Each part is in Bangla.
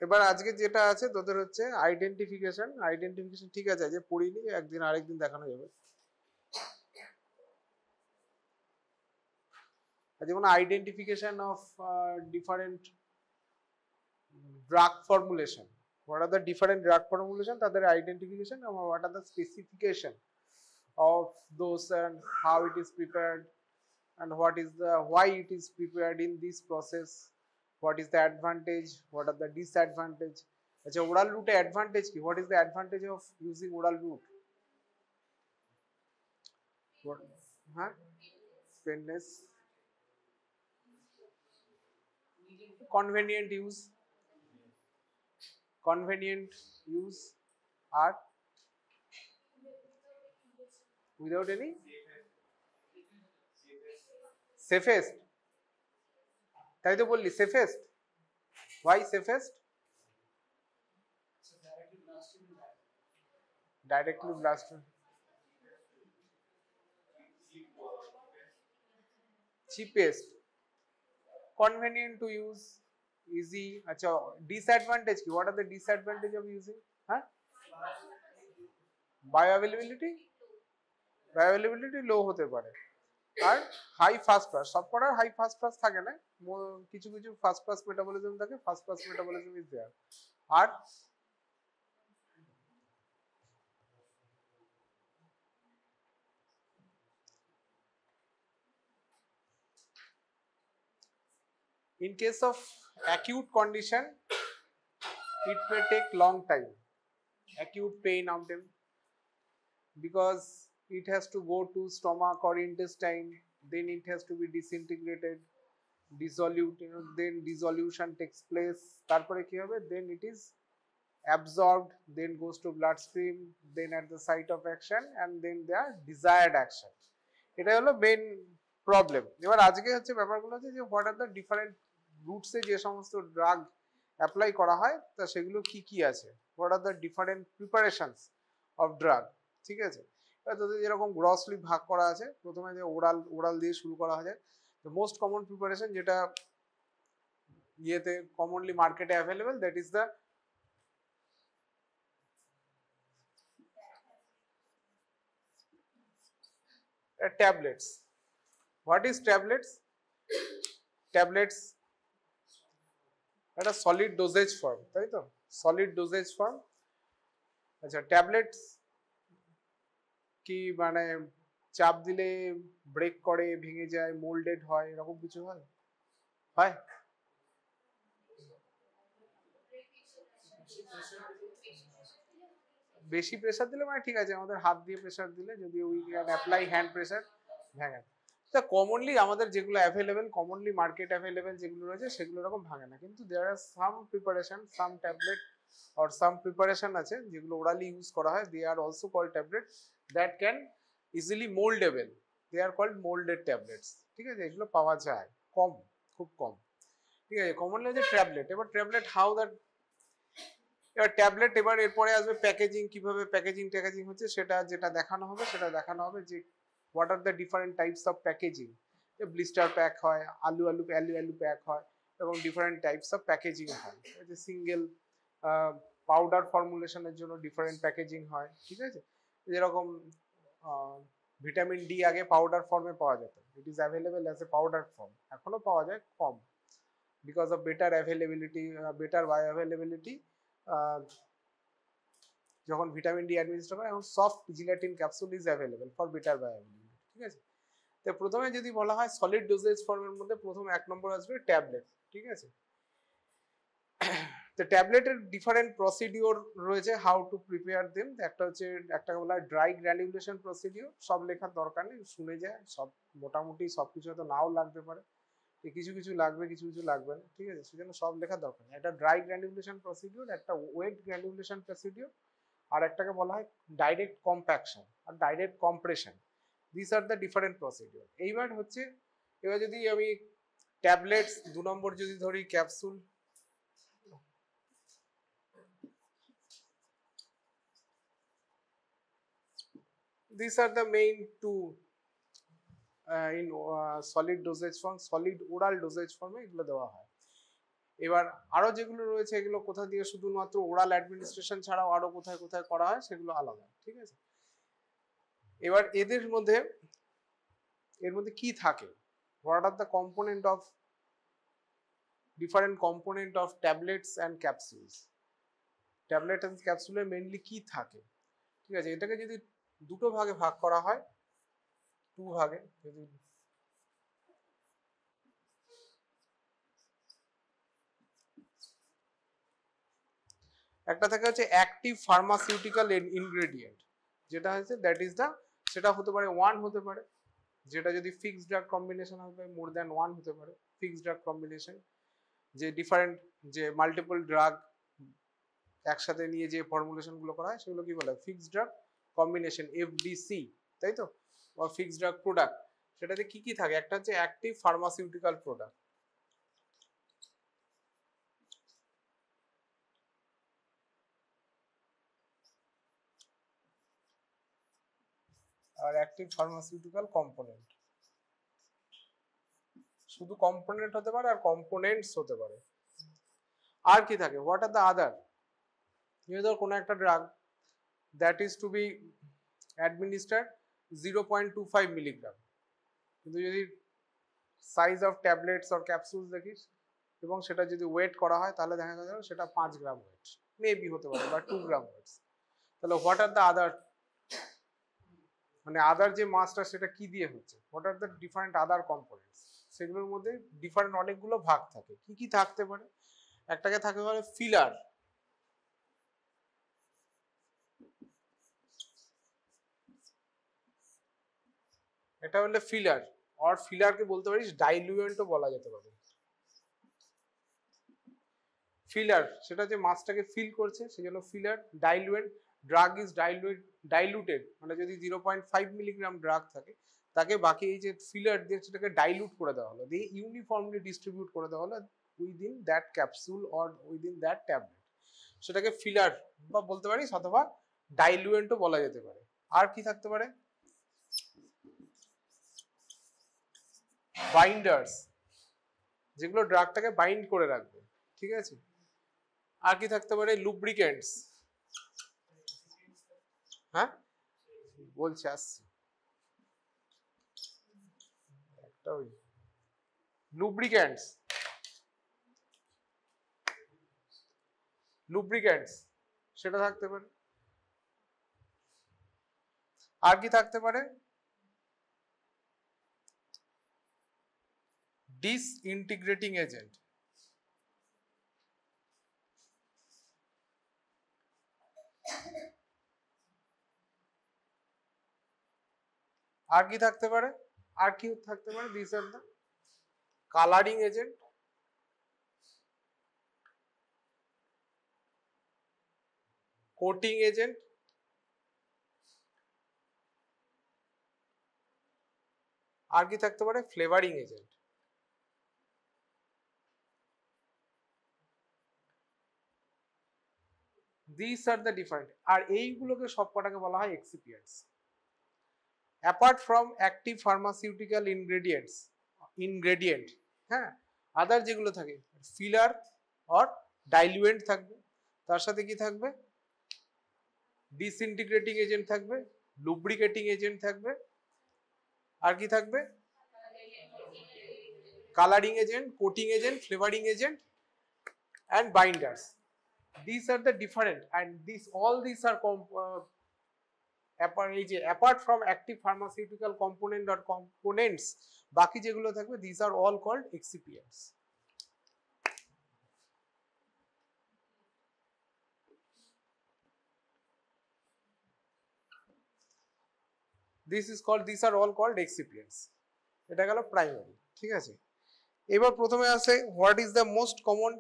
এবার আজকে যেটা আছে তোদের হচ্ছে আইডেন্টিফিকেশন ঠিক আছে যে পড়িনি একদিন আরেকদিন দেখানো যাবে যেমন identification of different drug formulation. What are the different drug formulation? That identification and what are the specification of those and how it is prepared and what is the why it is prepared in this process. What is the advantage? What are the disadvantage? अच्छा oral route advantage की what is the advantage of using oral route? What? हाँ? Painless. Convenient use. Convenient use are without any safest. তাই তো বললি safest. Why safest? Directly blast. Cheapest. Convenient to use. Easy. अच्छा disadvantage की what are the disadvantage of using? हाँ? Bioavailability? Bioavailability low হতে পারে আর হাই ফাস্ট ফাস্ট সব করার হাই ফাস্ট ফাস্ট থাকে না কিছু কিছু ফাস্ট ফাস্ট মেটাবলিজম থাকে fast fast metabolism is there আর in case of acute condition it may take long time acute pain of them because it has to go to stomach or intestine then it has to be disintegrated dissolute then dissolution takes place tarpore ki hobe then it is absorbed then goes to bloodstream then at the site of action and then their desired action এটা হলো মেইন প্রবলেম এবার আজকে হচ্ছে ব্যাপারগুলো হচ্ছে যে হোয়াট আর দ্য ডিফারেন্ট রুটসে যে সমস্ত ড্রাগ অ্যাপ্লাই করা হয় তা সেগুলো কি কি আছে what are the different preparations of drug ঠিক আছে এবার তোদের যেরকম গ্রসলি ভাগ করা আছে প্রথমে যে ওরাল দিয়ে শুরু করা হয় দ্য মোস্ট কমন প্রিপারেশন যেটা ইয়েতে কমনলি মার্কেটে available that is the tablets. What is tablets? Tablets একটা সলিড ডোজেজ ফর্ম তাই তো সলিড ডোজেজ ফর্ম আচ্ছা ট্যাবলেটস কি মানে চাপ দিলে ব্রেক করে ভেঙে যায় মোল্ডেড হয় এরকম কিছু হয় হয় বেশি প্রেসার দিলে মানে ঠিক আছে আমাদের হাত দিয়ে প্রেসার দিলে যদি we can apply hand pressure ভাঙে তা কমনলি আমাদের যেগুলো অ্যাভেলেবেল কমনলি মার্কেট অ্যাভেলেবেল যেগুলো রয়েছে সেগুলো এরকম ভাঙে না কিন্তু there are some preparation some tablet or some preparation আছে যেগুলো ওরালি ইউজ করা হয় they are also called tablet that can easily mouldable they are called moulded tablets ঠিক আছে এগুলো পাওয়া যায় কম খুব কম ঠিক আছে কমনলি হচ্ছে ট্যাবলেট এবার ট্যাবলেট হাউ দ্যাট এবার ট্যাবলেট এবার এরপরে আসবে প্যাকেজিং কিভাবে প্যাকেজিং হচ্ছে সেটা যেটা দেখানো হবে যে what are the different types of packaging blister pack হয় আলু প্যাক হয় এবং ডিফারেন্ট টাইপস অফ প্যাকেজিং হয় যে সিঙ্গেল পাউডার ফর্মুলেশনের জন্য ডিফারেন্ট প্যাকেজিং হয় ঠিক আছে যেরকম ভিটামিন ডি আগে পাউডার ফর্মে পাওয়া যেত it is available as a powder form এখনো পাওয়া যায় কম because of better availability better bioavailability যখন ভিটামিন ডি অ্যাডমিনিস্টার করে এখন soft gelatin capsule is available for better bioavailability ঠিক আছে তো প্রথমে যদি বলা হয় সলিড ডোজেজ ফর্মের মধ্যে প্রথম এক নম্বর আসবে ট্যাবলেট ঠিক আছে তো ট্যাবলেটের ডিফারেন্ট প্রসিডিওর রয়েছে হাউ টু প্রিপেয়ার দেম একটা হচ্ছে একটা বলা হয় ড্রাই গ্র্যানুলেশন প্রসিডিওর সব লেখার দরকার নেই শুনে যায় সব মোটামুটি সবকিছু হয়তো নাও লাগতে পারে কিছু কিছু লাগবে কিছু কিছু লাগবে না ঠিক আছে সেজন্য সব লেখার দরকার নেই একটা ড্রাই গ্র্যানুলেশন প্রসিডিওর একটা ওয়েট গ্র্যানুলেশন প্রসিডিওর আর একটাকে বলা হয় ডাইরেক্ট কম্প্যাকশন আর direct compression this are the different procedure এইবার হচ্ছে এবার যদি আমি ট্যাবলেটস দু নম্বর যদি ধরি capsule these are the main two in solid dosage form solid oral dosage form এগুলো দেওয়া হয় এবার আরো যেগুলো রয়েছে এগুলো কোথা দিয়ে শুধুমাত্র ওরাল অ্যাডমিনিস্ট্রেশন ছাড়াও আরো কোথায় কোথায় করা হয় সেগুলো আলাদা, ঠিক আছে। এবার এর মধ্যে কি থাকে, what are the component of different component of tablets and capsules. Tablet and ক্যাপসুলে মেইনলি কি থাকে, ঠিক আছে। এটাকে যদি দুটো ভাগে ভাগ করা হয়, টু ভাগে, যদি একটা থাকে হচ্ছে অ্যাক্টিভ ফার্মাসিউটিক্যাল ইনগ্রেডিয়েন্ট, যেটা হচ্ছে দ্যাট ইজ দা, সেটা হতে পারে ওয়ান হতে পারে, যেটা যদি ফিক্সড ড্রাগ কম্বিনেশন হবে মোর দ্যান ওয়ান হতে পারে। ফিক্সড ড্রাগ কম্বিনেশন যে ডিফারেন্ট যে মাল্টিপল ড্রাগ একসাথে নিয়ে যে ফর্মুলেশন গুলো করা হয় সেগুলো কি বলে, ফিক্সড ড্রাগ কম্বিনেশন, এফডিসি, তাই তো, বা ফিক্সড ড্রাগ প্রোডাক্ট। সেটাতে কি কি থাকে, একটা হচ্ছে অ্যাক্টিভ ফার্মাসিউটিক্যাল প্রোডাক্ট, আর অ্যাক্টিভ ফার্মাসিউটিক্যাল কম্পোনেন্ট। শুধু কম্পোনেন্ট হতে পারে আর কম্পোনেন্টস হতে পারে। আর কি থাকে, হোয়াট আর দ্য আদার, ধর কোনো একটা drug that is to be administered 0.25 milligram, কিন্তু যদি size of tablets or capsules দেখিস এবং সেটা যদি ওয়েট করা হয় তাহলে দেখা যাবে সেটা 5 গ্রাম ওয়েট মেবি হতে পারে, বা 2 গ্রাম ওয়েট। তাহলে হোয়াট আর দ্য আদার, মানে আদার যে মাসটা সেটা কি দিয়ে হচ্ছে, what are the different other components. সেগুলোর মধ্যে ডিফারেন্ট অনেকগুলো ভাগ থাকে, কি কি থাকতে পারে, একটাকে থাকতে পারে ফিলার, এটা হলে ফিলার, আর ফিলারকে বলতে পারিস ডাইলুয়েন্টও বলা যেতে পারে। ফিলার সেটা যে মাছটাকে ফিল করছে সেই জন্য filler. Diluent, drug is diluted, মানে যদি 0.5 মিলিগ্রাম ড্রাগ থাকে তাকে বাকি এই যে ফিলার দিয়ে সেটাকে ডাইলুট করে দেওয়া হলো, দিয়ে ইউনিফর্মলি ডিস্ট্রিবিউট করে দেওয়া হলো within that capsule or within that tablet, সেটাকে ফিলার বা বলতে পারিস, অথবা ডাইলুয়েন্টও বলা যেতে পারে। আর কি থাকতে পারে, বাইন্ডার্স, যেগুলো ড্রাগটাকে বাইন্ড করে রাখবে, ঠিক আছে। আর কি থাকতে পারে, লুব্রিকেন্টস, হ্যাঁ বলছি আসছি, একটা ওই লুব্রিকেন্টস, লুব্রিকেন্টস সেটা থাকতে পারে। আর কি থাকতে পারে, ডিসইন্টিগ্রেটিং এজেন্ট, আর কি থাকতে পারে, আর কি থাকতে পারে, this are the colouring agent, coating agent, আর কি থাকতে পারে, flavouring agent. This are the different, আর এইগুলোকে সবকটাকে বলা হয় excipients. Apart from active pharmaceutical ingredient, হ্যাঁ, আদার যেগুলো থাকে ফিলার অর ডাইলুয়েন্ট থাকবে, তার সাথে কি থাকবে, ডিসইন্টিগ্রেটিং এজেন্ট থাকবে, লুব্রিকেটিং এজেন্ট থাকবে, আর কি থাকবে, colouring agent, coating agent, flavouring agent and binders. These are the different, and all these are apart from active pharmaceutical component or components, বাকি যেগুলো থাকবে these are all called excipients. These are all called excipients. এটা গেল প্রাইমারি, ঠিক আছে। এবার প্রথমে আসে what is the most common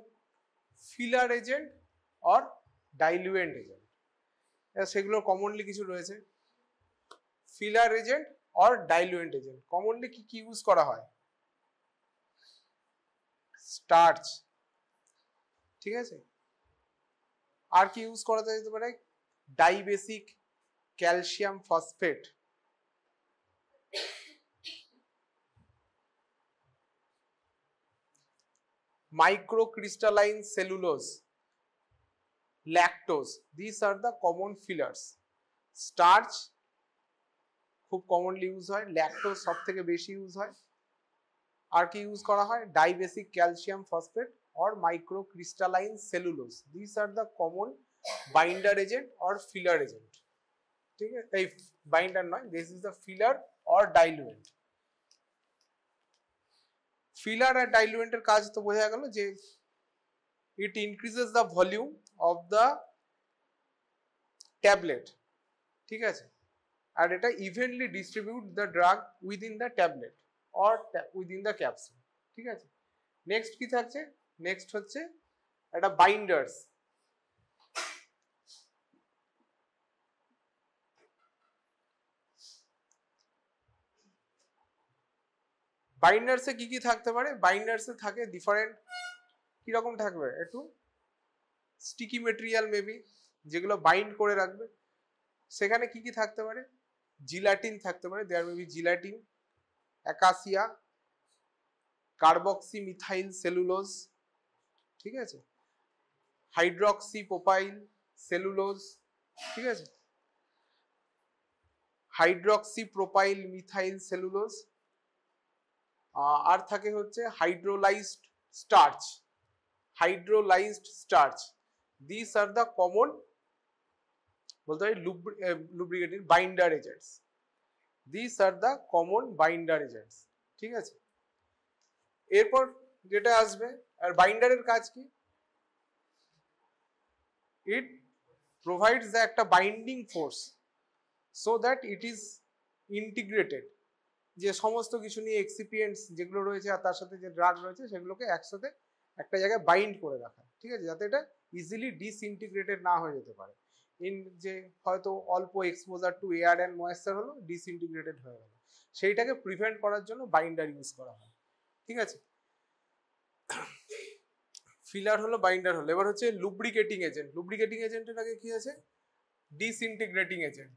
filler agent or diluent agent. সেগুলো কমনলি কিছু রয়েছে, filler agent or diluent agent. Commonly কি কি ইউজ করা হয়, স্টার্চ, ঠিক আছে। আর কি ইউজ করা যেতে পারে, dibasic calcium phosphate, microcrystalline cellulose, lactose, these are the common fillers. Starch খুব কমনলি ইউজ হয়, ল্যাকটোজ সব থেকে বেশি ইউজ হয়, আর কি ইউজ করা হয়, dibasic calcium phosphate or microcrystalline cellulose, these are the common binder agent or filler agent. ঠিক আছে, এই বাইন্ডার নয়, this is the filler or diluent. Filler আর ডাইলুয়েন্টের কাজ তো বোঝা গেল যে it increases the volume of the tablet, ঠিক আছে, আর এটা evenly distribute the drug within the tablet or within the capsule, ঠিক আছে। নেক্সট কি থাকছে, নেক্সট হচ্ছে একটা বাইন্ডার্স। বাইন্ডার্সে কি কি থাকতে পারে, বাইন্ডার্সে থাকে ডিফারেন্ট, কিরকম থাকবে, একটু স্টিকি মেটেরিয়াল মেবি, যেগুলো বাইন্ড করে রাখবে। সেখানে কি কি থাকতে পারে, জিলাটিন থাকতে পারে, there maybe gelatin, acacia, carboxy methyl cellulose, ঠিক আছে, হাইড্রক্সি প্রোপাইল সেলুলোজ, ঠিক আছে, হাইড্রক্সি প্রোপাইল মিথাইল সেলুলোজ, আর থাকে হচ্ছে hydrolysed starch, hydrolysed starch, this are the common বলতে হয় lubricating binder agents, this are the common binder agents, ঠিক আছে। এরপর যেটা আসবে, আর বাইন্ডারের কাজ কি, ইট প্রোভাইডস দ্য একটা binding force so that it is integrated, যে সমস্ত কিছু নিয়ে এক্সিপিয়েন্টস যেগুলো রয়েছে আর তার সাথে যে ড্রাগ রয়েছে সেগুলোকে একসাথে একটা জায়গায় বাইন্ড করে রাখা, ঠিক আছে, যাতে এটা ইজিলি ডিসইন্টিগ্রেটেড না হয়ে যেতে পারে। ইন যে হয়তো অল্প exposure two air and moisture হলো, ডিসইন্টিগ্রেটেড হয়ে গেল, সেইটাকে প্রিভেন্ট করার জন্য বাইন্ডার ইউজ করা হয়, ঠিক আছে। ফিলার হলো, বাইন্ডার হলো, এবার হচ্ছে লুব্রিকেটিং এজেন্ট। লুব্রিকেটিং এজেন্টের আগে কি আছে, disintegrating agent.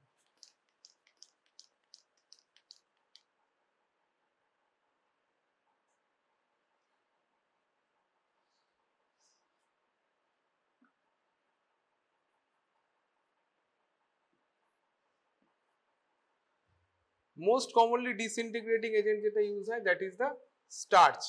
Most commonly disintegrating agent যেটা ইউজ হয়, দ্যাট ইজ দ্য স্টার্চ।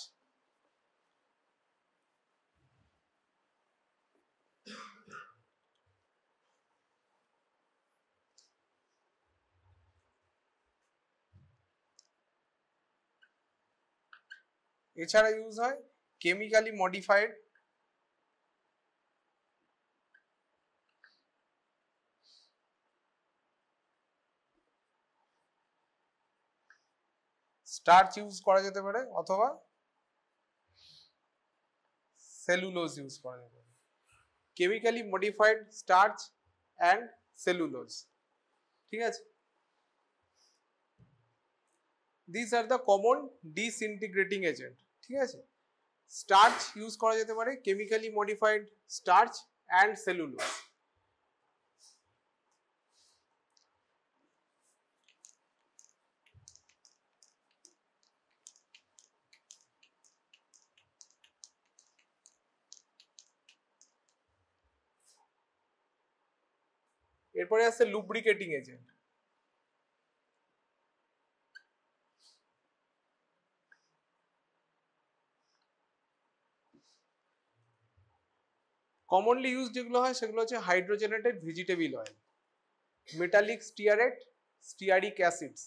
এছাড়া ইউজ হয় কেমিক্যালি মডিফাইড স্টার্চ ইউজ করা যেতে পারে, অথবা সেলুলোজ ইউজ করা যেতে পারে, chemically modified starch and cellulose, ঠিক আছে। This are the common disintegrating agent, ঠিক আছে। স্টার্চ ইউজ করা যেতে পারে, chemically modified starch and cellulose. এরপরে আসছে লুব্রিকেটিং এজেন্ট। কমনলি ইউজ যেগুলো হয় সেগুলো হচ্ছে hydrogenated vegetable oil, metallic stearate, stearic acids,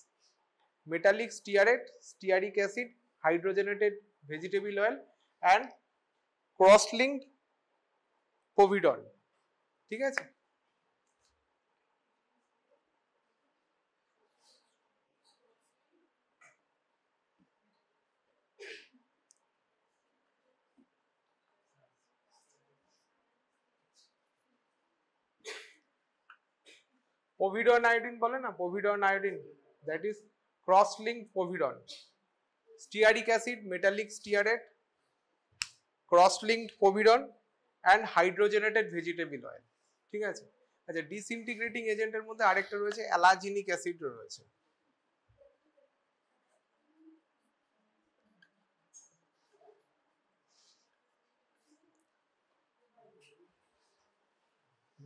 metallic stearate, stearic acid, hydrogenated vegetable oil and cross linked povidone, ঠিক আছে। পোভিডন আয়োডিন বলে না, povidone iodine, that is cross link povidone, stearic acid, metallic stearate, cross linked povidone and hydrogenated vegetable oil, ঠিক আছে। আচ্ছা, ডিসইন্টিগ্রেটিং এজেন্টের মধ্যে আরেকটা রয়েছে, অ্যালাজিনিক অ্যাসিড রয়েছে।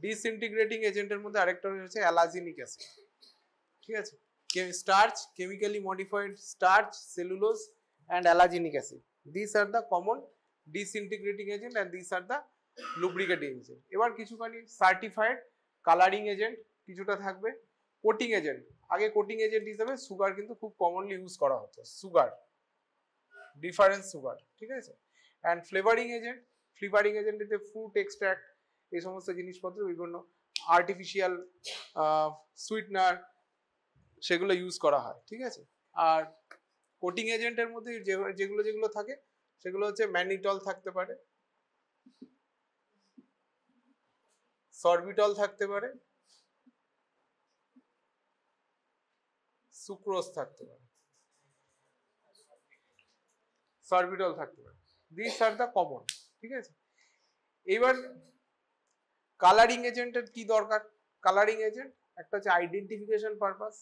ডিসইন্টিগ্রেটিং এজেন্টের মধ্যে আরেকটা রয়েছে অ্যালাজিনিক অ্যাসিড, ঠিক আছে, starch, chemically modified starch, cellulose and alginic acid, this are the common disintegrating agent and this are the lubricating agent. এবার কিছুখানি সার্টিফাইড কালারিং এজেন্ট কিছুটা থাকবে, কোটিং এজেন্ট। আগে কোটিং এজেন্ট হিসেবে সুগার কিন্তু খুব কমনলি ইউজ করা হতো, সুগার, ডিফারেন্স সুগার, ঠিক আছে। অ্যান্ড ফ্লেভারিং এজেন্ট, ফ্লেভারিং এজেন্টে ফ্রুট এক্সট্রাক্ট, এই সমস্ত জিনিসপত্র, বিভিন্ন আর্টিফিশিয়াল সুইটনার, সেগুলো ইউজ করা হয়, ঠিক আছে। আর কোটিং এজেন্টের মধ্যে যেগুলো যেগুলো থাকে সেগুলো হচ্ছে ম্যানিটল থাকতে পারে, সরবিটল থাকতে পারে, সুক্রোজ থাকতে পারে, সরবিটল থাকতে পারে, দিস আর দ্য কমন, ঠিক আছে। এবার কালারিং এজেন্টের কি দরকার? কালারিং এজেন্ট একটা হচ্ছে আইডেন্টিফিকেশন পারপাস,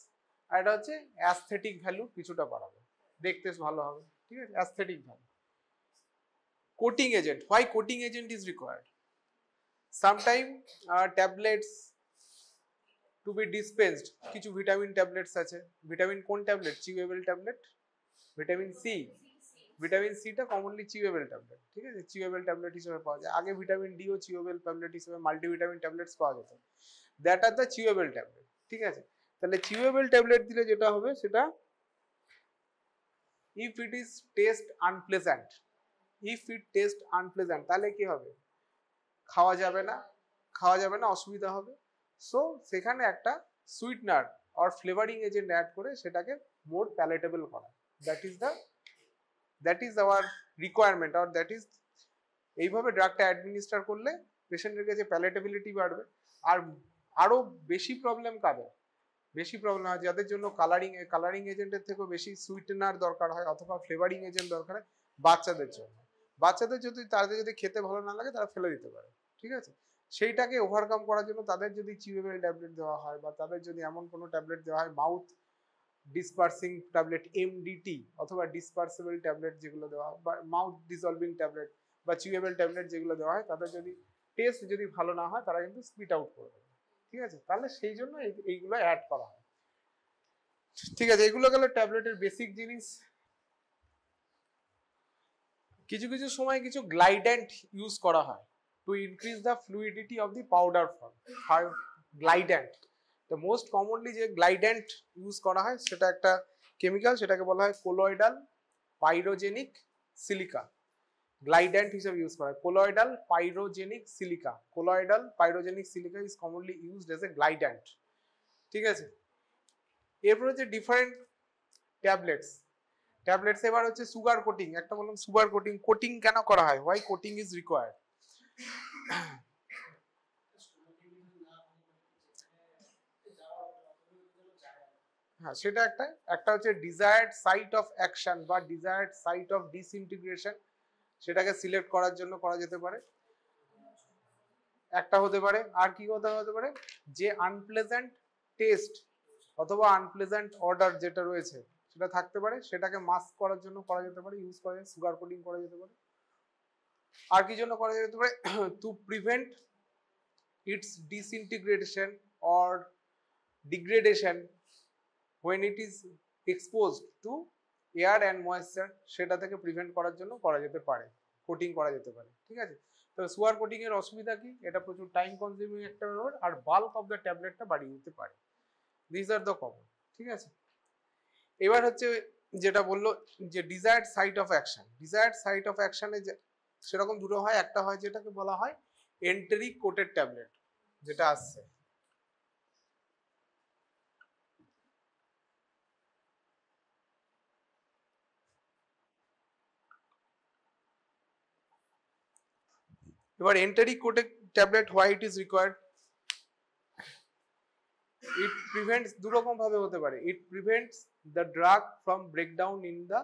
আর এটা হচ্ছে অ্যাস্থেটিক ভ্যালু কিছুটা বাড়াবে, দেখতে ভালো হবে, ঠিক আছে, aesthetic value. Coating agent, why coating agent is required? Sometime tablets to be dispensed, কিছু ভিটামিন ট্যাবলেটস আছে, ভিটামিন কোন tablet? Chewable tablet, vitamin C, vitamin সিটা কমনলি চিউয়েবল ট্যাবলেট, ঠিক আছে, চিউয়েবল ট্যাবলেট হিসেবে পাওয়া যায়। আগে ভিটামিন ডিও চিউয়েবল ট্যাবলেট হিসেবে মাল্টিভিটামিন ট্যাবলেটস পাওয়া যেত, that are the chewable tablet, ঠিক আছে। তাহলে চিউয়েবল ট্যাবলেট দিলে যেটা হবে সেটা, if it is taste unpleasant, if it test unpleasant, তাহলে কি হবে? খাওয়া যাবে না, খাওয়া যাবে না, অসুবিধা হবে। সো সেখানে একটা sweetener or flavouring agent add করে সেটাকে মোর প্যালেটেবল করা, that is our requirement, or that is, এইভাবে ড্রাগটা অ্যাডমিনিস্টার করলে পেশেন্টের কাছে প্যালেটেবিলিটি বাড়বে। আর আরো বেশি প্রবলেম কাদের? বেশি প্রবলেম হয় যাদের জন্য কালারিং এজেন্টের থেকেও বেশি সুইটেনার দরকার হয় অথবা ফ্লেভারিং এজেন্ট দরকার হয়, বাচ্চাদের জন্য। বাচ্চাদের যদি, তাদের যদি খেতে ভালো না লাগে তারা ফেলে দিতে পারে, ঠিক আছে। সেইটাকে ওভারকাম করার জন্য তাদের যদি চিউয়েবল ট্যাবলেট দেওয়া হয়, বা তাদের যদি এমন কোনো ট্যাবলেট দেওয়া হয়, মাউথ ডিসপার্সিং ট্যাবলেট এমডিটি, অথবা ডিসপার্সেবল ট্যাবলেট যেগুলো দেওয়া হয়, বা মাউথ ডিসলভিং ট্যাবলেট বা চিউয়েবল ট্যাবলেট যেগুলো দেওয়া হয়, তাদের যদি টেস্ট যদি ভালো না হয় তারা কিন্তু স্পিট আউট করে দেবে, ঠিক আছে। তাহলে সেই জন্য এইগুলো অ্যাড করা হয়, ঠিক আছে। এগুলো গেল ট্যাবলেটের বেসিক জিনিস। কিছু কিছু সময় কিছু গ্লাইড্যান্ট ইউজ করা হয় to increase the fluidity of the powder form, glidant. তো মোস্ট কমনলি যে গ্লাইড্যান্ট ইউজ করা হয় সেটা একটা কেমিক্যাল, সেটাকে বলা হয় কোলয়েডাল পাইরোজেনিক সিলিকা, গ্লাইড্যান্ট হিসেবে ইউজ করা হয় colloidal pyrogenic silica, colloidal pyrogenic silica is commonly used as a glidant, ঠিক আছে। এরপর হচ্ছে ডিফারেন্ট ট্যাবলেটস, ট্যাবলেটস এবার হচ্ছে সুগার কোটিং, একটা বললাম সুগার কোটিং, কোটিং কেন করা হয়, হোয়াই কোটিং ইজ রিকোয়ার্ড? হ্যাঁ, সেটা একটা হচ্ছে ডিজায়ার্ড সাইট অফ অ্যাকশন বা ডিজায়ার্ড সাইট অফ ডিসইন্টিগ্রেশন, সেটাকে সিলেক্ট করার জন্য করা যেতে পারে, একটা হতে পারে। আর কি কথা হতে পারে? যে আনপ্লেজেন্ট টেস্ট অথবা আনপ্লেজেন্ট অর্ডার যেটা রয়েছে সেটা থাকতে পারে, সেটাকে মাস্ক করার জন্য করা যেতে পারে, ইউজ করে সুগার কোটিং করা যেতে পারে। আর কি জন্য করা যেতে পারে? To prevent it's disintegration or degradation when it is exposed to air and moisture, সেটা থেকে প্রিভেন্ট করার জন্য করা যেতে পারে, কোটিং করা যেতে পারে, ঠিক আছে। তো সুগার কোটিং এর অসুবিধা কি? এটা প্রচুর টাইম কনজিউমিং একটা ব্যাপার, আর বাল্ক অফ দ্য ট্যাবলেটটা বাড়িয়ে দিতে পারে, দিস আর দ্য কমন, ঠিক আছে। এবার হচ্ছে যেটা বললো যে desired site of action, desired site of অ্যাকশনে সেরকম দুটো হয়, একটা হয় যেটাকে বলা হয় এন্টেরিক কোটেড ট্যাবলেট, যেটা আসছে, এবার enteric coated tablet why it is required? It prevents, দুরকম ভাবে হতে পারে, it prevents the drug from breakdown in the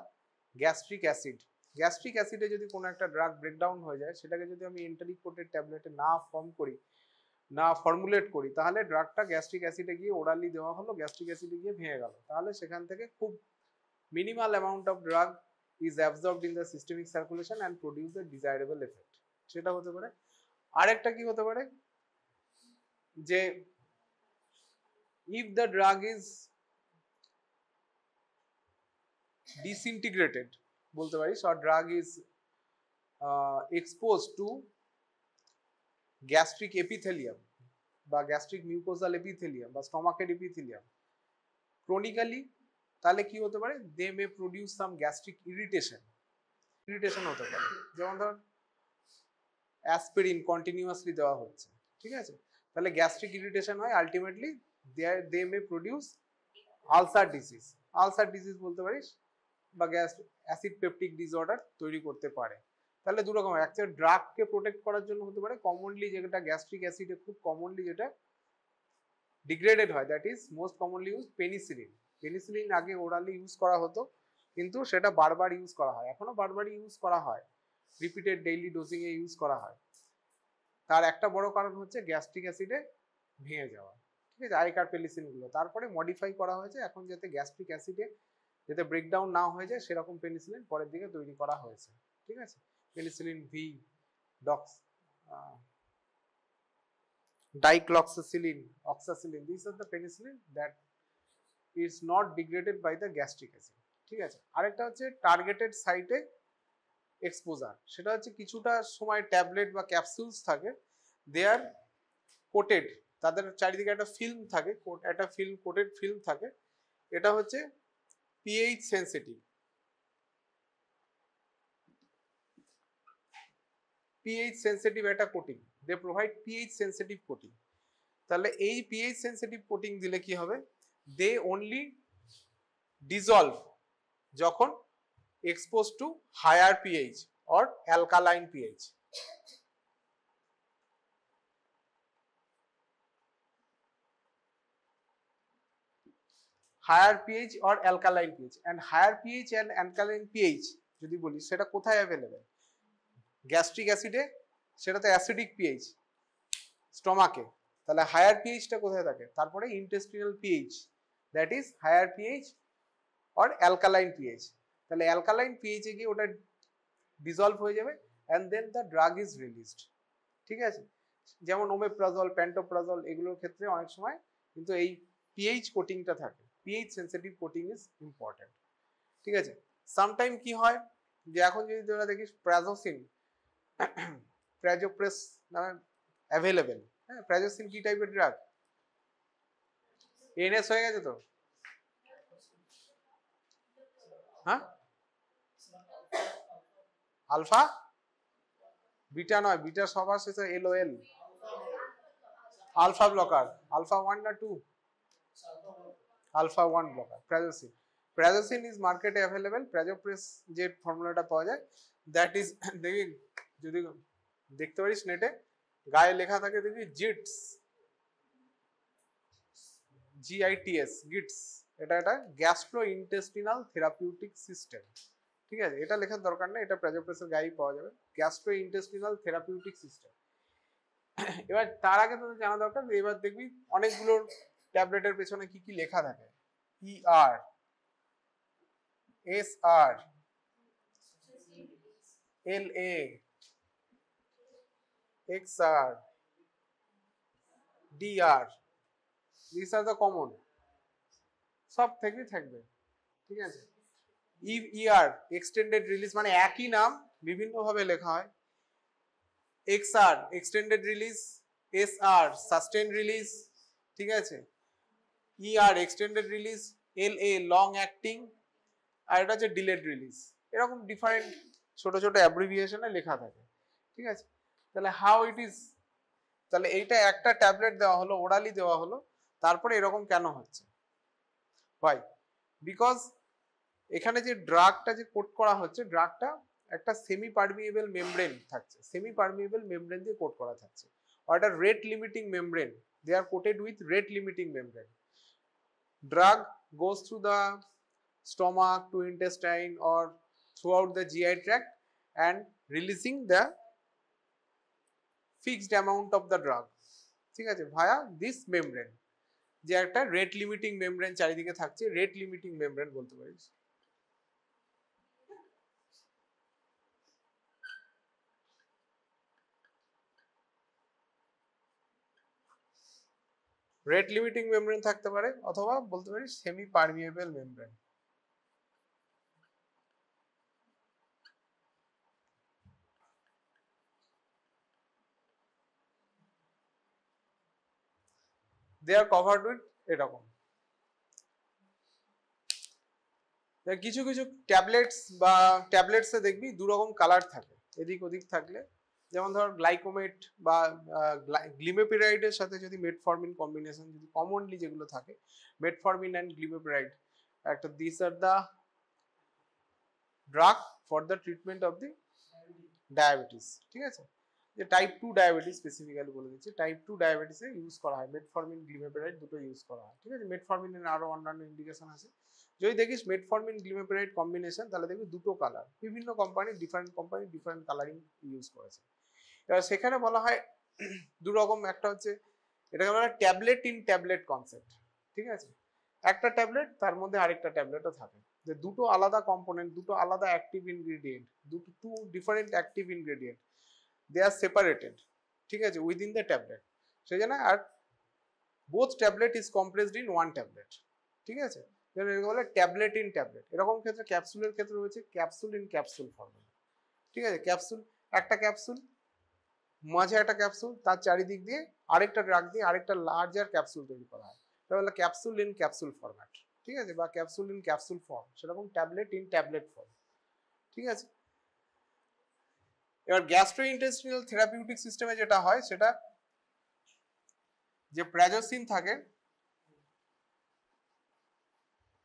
gastric acid, gastric অ্যাসিডে যদি কোনো একটা ড্রাগ ব্রেকডাউন হয়ে যায়, সেটাকে যদি আমি এন্টেরিক কোটেড ট্যাবলেটে না ফর্মুলেট করি, তাহলে ড্রাগটা গ্যাস্ট্রিক অ্যাসিডে গিয়ে ওরালি দেওয়া হলো, গ্যাস্ট্রিক অ্যাসিডে গিয়ে ভেঙে গেল, তাহলে সেখান থেকে খুব minimal amount of drug is absorbed in the systemic circulation and produce the desirable effect, সেটা হতে পারে। আরেকটা কি হতে পারে? যে if the drug is disintegrated বলতে পারিস, or drug is exposed to gastric epithelium বা গ্যাস্ট্রিক মিউকোজাল এপিথেলিয়াম বা স্টমাকের এপিথেলিয়াম ক্রনিক্যালি, তাহলে কি হতে পারে, দে মে প্রডিউস সাম গ্যাস্ট্রিক ইরিটেশন হতে পারে। যেমন ধর অ্যাসপিরিন কন্টিনিউয়াসলি দেওয়া হচ্ছে, ঠিক আছে, তাহলে গ্যাস্ট্রিক ইরিটেশন হয়, ultimately they may produce ulcer disease বলতে পারিস, বা গ্যাস অ্যাসিড পেপটিক ডিসঅর্ডার তৈরি করতে পারে। তাহলে দু রকম, একটা ড্রাগকে প্রোটেক্ট করার জন্য হতে পারে, কমনলি যেটা গ্যাস্ট্রিক অ্যাসিডে খুব কমনলি যেটা ডিগ্রেডেড হয়, that is most commonly use penicillin আগে ওরালি ইউজ করা হতো, কিন্তু সেটা বারবার ইউজ করা হয়, এখনো বারবার ইউজ করা হয়, রিপিটেড ডেইলি ডোজিং এ ইউজ করা হয়। তার একটা বড় কারণ হচ্ছে গ্যাস্ট্রিক অ্যাসিডে ভেঙে যাওয়া, ঠিক আছে, আগেকার পেনিসিলিন গুলো, তারপরে মডিফাই করা হয়েছে এখন যাতে গ্যাস্ট্রিক অ্যাসিডে যাতে ব্রেকডাউন না হয়ে যায় সেরকম পেনিসিলিন পরের দিকে তৈরি করা হয়েছে, ঠিক আছে, পেনিসিলিন ভি, ডক্স, dicloxacillin, oxacillin, this are the penicillin that is not degraded by the gastric acid, ঠিক আছে। আরেকটা হচ্ছে টার্গেটেড সাইটে এক্সপোজার, সেটা হচ্ছে কিছুটা সময় ট্যাবলেট বা ক্যাপসুলস থাকে, দে আর কোটেড, তাদের চারিদিকে একটা ফিল্ম থাকে, একটা কোটেড ফিল্ম থাকে, এটা হচ্ছে পিএইচ সেন্সিটিভ, একটা coating, they provide pH sensitive coating. তাহলে এই পিএইচ সেন্সিটিভ কোটিং দিলে কি হবে, দে অনলি ডিজলভ যখন expose to higher pH or alkaline pH. Higher pH or alkaline pH, and higher pH and alkaline pH যদি বলি, সেটা কোথায় অ্যাভেলেবেল, গ্যাস্ট্রিক অ্যাসিডে, সেটা তো অ্যাসিডিক পিএইচ স্টমাকে, তাহলে হায়ার পিএইচটা কোথায় থাকে, তারপরে intestinal pH, that is higher pH or alkaline pH. তাহলে অ্যালকালাইন পিএইচে গিয়ে ওটা ডিজলভ হয়ে যাবে, and then the drug is released, ঠিক আছে। যেমন ওমেপ্রাজল, প্যান্টোপ্রাজল, এগুলোর ক্ষেত্রে অনেক সময় কিন্তু এই পিএইচ কোটিংটা থাকে, pH sensitive coating is important, ঠিক আছে। সামটাইম কি হয়, যে এখন যদি তোরা দেখিস প্রাজোসিন, প্রাজোপ্রেস নামে অ্যাভেলেবেল, হ্যাঁ, প্রাজোসিন কি টাইপের ড্রাগ, এনএস হয়ে গেছে তো, হ্যাঁ, আলফা, বিটা নয়, বিটা সবার শেষে এলওএল, আলফা ব্লকার, আলফা 1 না 2, আলফা 1 ব্লকার, প্রাজোসিন ইজ মার্কেটে অ্যাভেলেবেল, প্রাজোপ্রেস যে ফর্মুলাটা পাওয়া যায়, দ্যাট ইজ, দেখি যদি দেখতে পারিস নেটে গায়ে লেখা থাকে, দেখবি জিটস, GITS, গিটস, এটা একটা গ্যাস্ট্রো ইন্টেস্টিনাল থেরাপিউটিক সিস্টেম, ঠিক আছে, এটা লেখার দরকার নেই, এটা প্রাজোপ্রেসের গায়ে পাওয়া যাবে, গ্যাস্ট্রো ইন্টেস্টিনাল থেরাপিউটিক সিস্টেম। এবার তার আগে তোদের জানা দরকার, এবার দেখবি অনেকগুলো ট্যাবলেটের পেছনে কি কি লেখা থাকে, ER, SR, LA, XR, DR, these are the common, সব থেকেই থাকবে, ঠিক আছে। ER, এক্সটেন্ডেড রিলিজ, মানে একই নাম বিভিন্ন ভাবে লেখা হয়, XR, extended release, SR, sustained release, ঠিক আছে, ER, extended release, LA, long acting, আর এটা হচ্ছে ডিলেড রিলিজ, এরকম ডিফারেন্ট ছোট ছোট অ্যাব্রিভিয়েশনে লেখা থাকে, ঠিক আছে। তাহলে হাউ ইট ইজ, তাহলে এইটা একটা ট্যাবলেট দেওয়া হলো, ওরালি দেওয়া হলো, তারপরে এরকম কেন হচ্ছে, ভাই, বিকজ এখানে যে ড্রাগটা যে কোট করা হচ্ছে, ড্রাগটা একটা সেমি পারমিয়েবল মেমব্রেন থাকছে, সেমি পারমিয়েবল মেমব্রেন দিয়ে কোট করা থাকছে, আর একটা rate limiting membrane, they are coated with rate limiting membrane. Drug goes through the stomach to intestine or throughout the GI tract and releasing the fixed amount of the drug, ঠিক আছে, via this membrane, যে একটা রেট লিমিটিং মেমব্রেন চারিদিকে থাকছে, রেট লিমিটিং মেমব্রেন বলতে পারিস। রেট লিমিটিং মেমব্রেন থাকতে পারে অথবা বলতে পারি semi permeable membrane. They are covered with এরকম। কিছু কিছু ট্যাবলেটস বা ট্যাবলেটসে দেখবি দু রকম কালার থাকে এদিক ওদিক থাকলে, যেমন ধর গ্লাইকোমেট বা গ্লিমেপিরাইডের সাথে যদি মেটফরমিন কম্বিনেশন, যদি কমনলি যেগুলো থাকে মেটফরমিন অ্যান্ড গ্লিমেপিরাইড, একটা this are the drug for the treatment of the diabetes. ঠিক আছে, যে টাইপ 2 ডায়াবেটিস স্পেসিফিক্যালি বলে দিচ্ছি, টাইপ 2 ডায়াবেটিসে ইউজ করা হয় মেটফরমিন গ্লিমেপিরাইড দুটো ইউজ করা হয়। ঠিক আছে, মেটফরমিনের আরো অন্যান্য ইন্ডিকেশন আছে। যদি দেখিস মেটফরমিন গ্লিমেপিরাইড কম্বিনেশন, তাহলে দেখবি দুটো কালার, বিভিন্ন কোম্পানি ডিফারেন্ট কালারিং ইউজ করেছে। এবার সেখানে বলা হয় দু রকম, একটা হচ্ছে এটাকে বলা হয় ট্যাবলেট ইন ট্যাবলেট কনসেপ্ট। ঠিক আছে, একটা ট্যাবলেট তার মধ্যে আরেকটা ট্যাবলেটও থাকে, যে দুটো আলাদা কম্পোনেন্ট, দুটো আলাদা active ingredient, two different active ingredient, they are separated. ঠিক আছে, উইদিন দ্য ট্যাবলেট, সেই জন্য আর both tablet is compressed in one tablet. ঠিক আছে, এটাকে বলে ট্যাবলেট ইন ট্যাবলেট। এরকম ক্ষেত্রে ক্যাপসুলের ক্ষেত্রে রয়েছে ক্যাপসুল ইন ক্যাপসুল ফর্মুলা। ঠিক আছে, ক্যাপসুল, একটা ক্যাপসুল, মাঝে একটা ক্যাপসুল, তার চারিদিক দিয়ে আরেকটা ড্রাগ দিয়ে আরেকটা লার্জার ক্যাপসুল তৈরি করা হয়, এটা হলো ক্যাপসুল ইন ক্যাপসুল ফরম্যাট। ঠিক আছে, বা ক্যাপসুল ইন ক্যাপসুল ফর্ম, সেরকম ট্যাবলেট ইন ট্যাবলেট ফর্ম। ঠিক আছে, এবার গ্যাস্ট্রোইন্টেস্টিনাল থেরাপিউটিক সিস্টেমে যেটা হয়, সেটা যে প্রাজোসিন থাকে,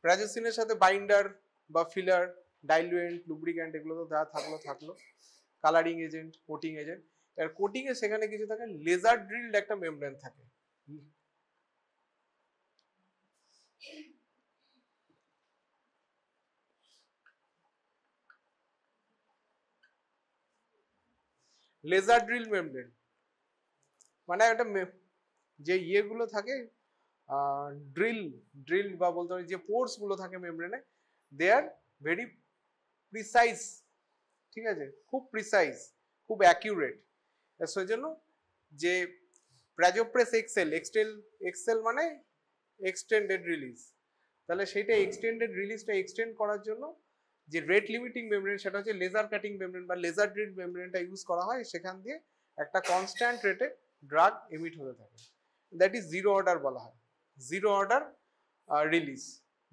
প্রাজোসিনের সাথে বাইন্ডার বা ফিলার, ডাইলুয়েন্ট, লুব্রিক্যান্ট, এগুলো তো যা থাকলো, কালারিং এজেন্ট, কোটিং এজেন্ট। এর কোটিং এ সেখানে কিছু থাকে, লেজার ড্রিলড একটা মেমব্রেন থাকে। লেজার ড্রিল মেমব্রেন মানে একটা যে ইয়েগুলো থাকে, ড্রিল বা বলতে পারি যে পোর্স গুলো থাকে মেমব্রেনে, দে আর ভেরি প্রিসাইজ। ঠিক আছে, খুব প্রিসাইজ, খুব অ্যাকিউরেট। সেই জন্য যে প্রাজোপ্রেস এক্সেল মানে এক্সটেন্ডেড রিলিজ, তাহলে সেইটা এক্সটেন্ডেড রিলিজটা এক্সটেন্ড করার জন্য যে রেট লিমিটিং মেমব্রেন, সেটা হচ্ছে লেজার কাটিং মেমব্রেন বা লেজার ড্রিল মেমব্রেনটা ইউজ করা হয়। সেখান দিয়ে একটা কনস্ট্যান্ট রেটে ড্রাগ এমিট হতে থাকে, দ্যাট ইজ জিরো অর্ডার বলা হয়, জিরো অর্ডার রিলিজ,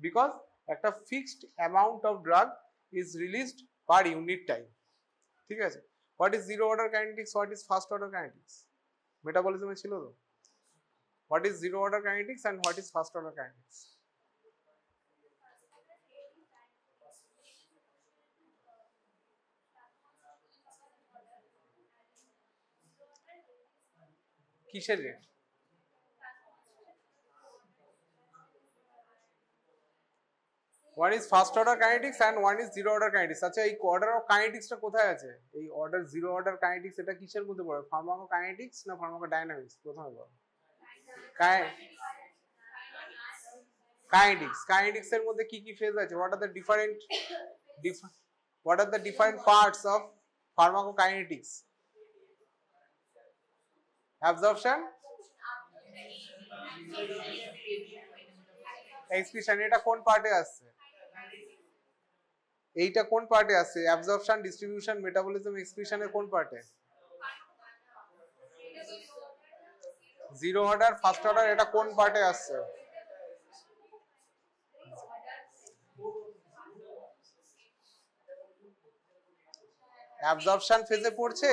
বিকজ একটা fixed amount of drug is released per unit time. ঠিক আছে, what is zero order kinetics, what is first order kinetics, মেটাবলিজমে ছিল তো, what is zero order kinetics and what is first order kinetics? কিসের rate? One is first order kinetics and one is zero order kinetics. আচ্ছা, এই অর্ডার অফ কাইনেটিক্সটা কোথায় আছে? এই অর্ডার জিরো অর্ডার কাইনেটিক্স এটা কিসের মধ্যে পড়ে, ফার্মাকো কাইনেটিক্স না ফার্মাকো ডাইনামিক্স? প্রথমে বল। কাইনেটিক্স এর মধ্যে কি কি ফেজ আছে? What are the different parts of pharmacokinetics? Absorption, excretion. এটা কোন পার্টে আসছে? এইটা কোন পার্টে আসছে? অ্যাবজর্পশন, ডিস্ট্রিবিউশন, মেটাবলিজম, এক্সক্রিশনের কোন পার্টে? জিরো অর্ডার, ফার্স্ট অর্ডার, এটা কোন পার্টে আসছে? অ্যাবজর্পশন ফেজে পড়ছে,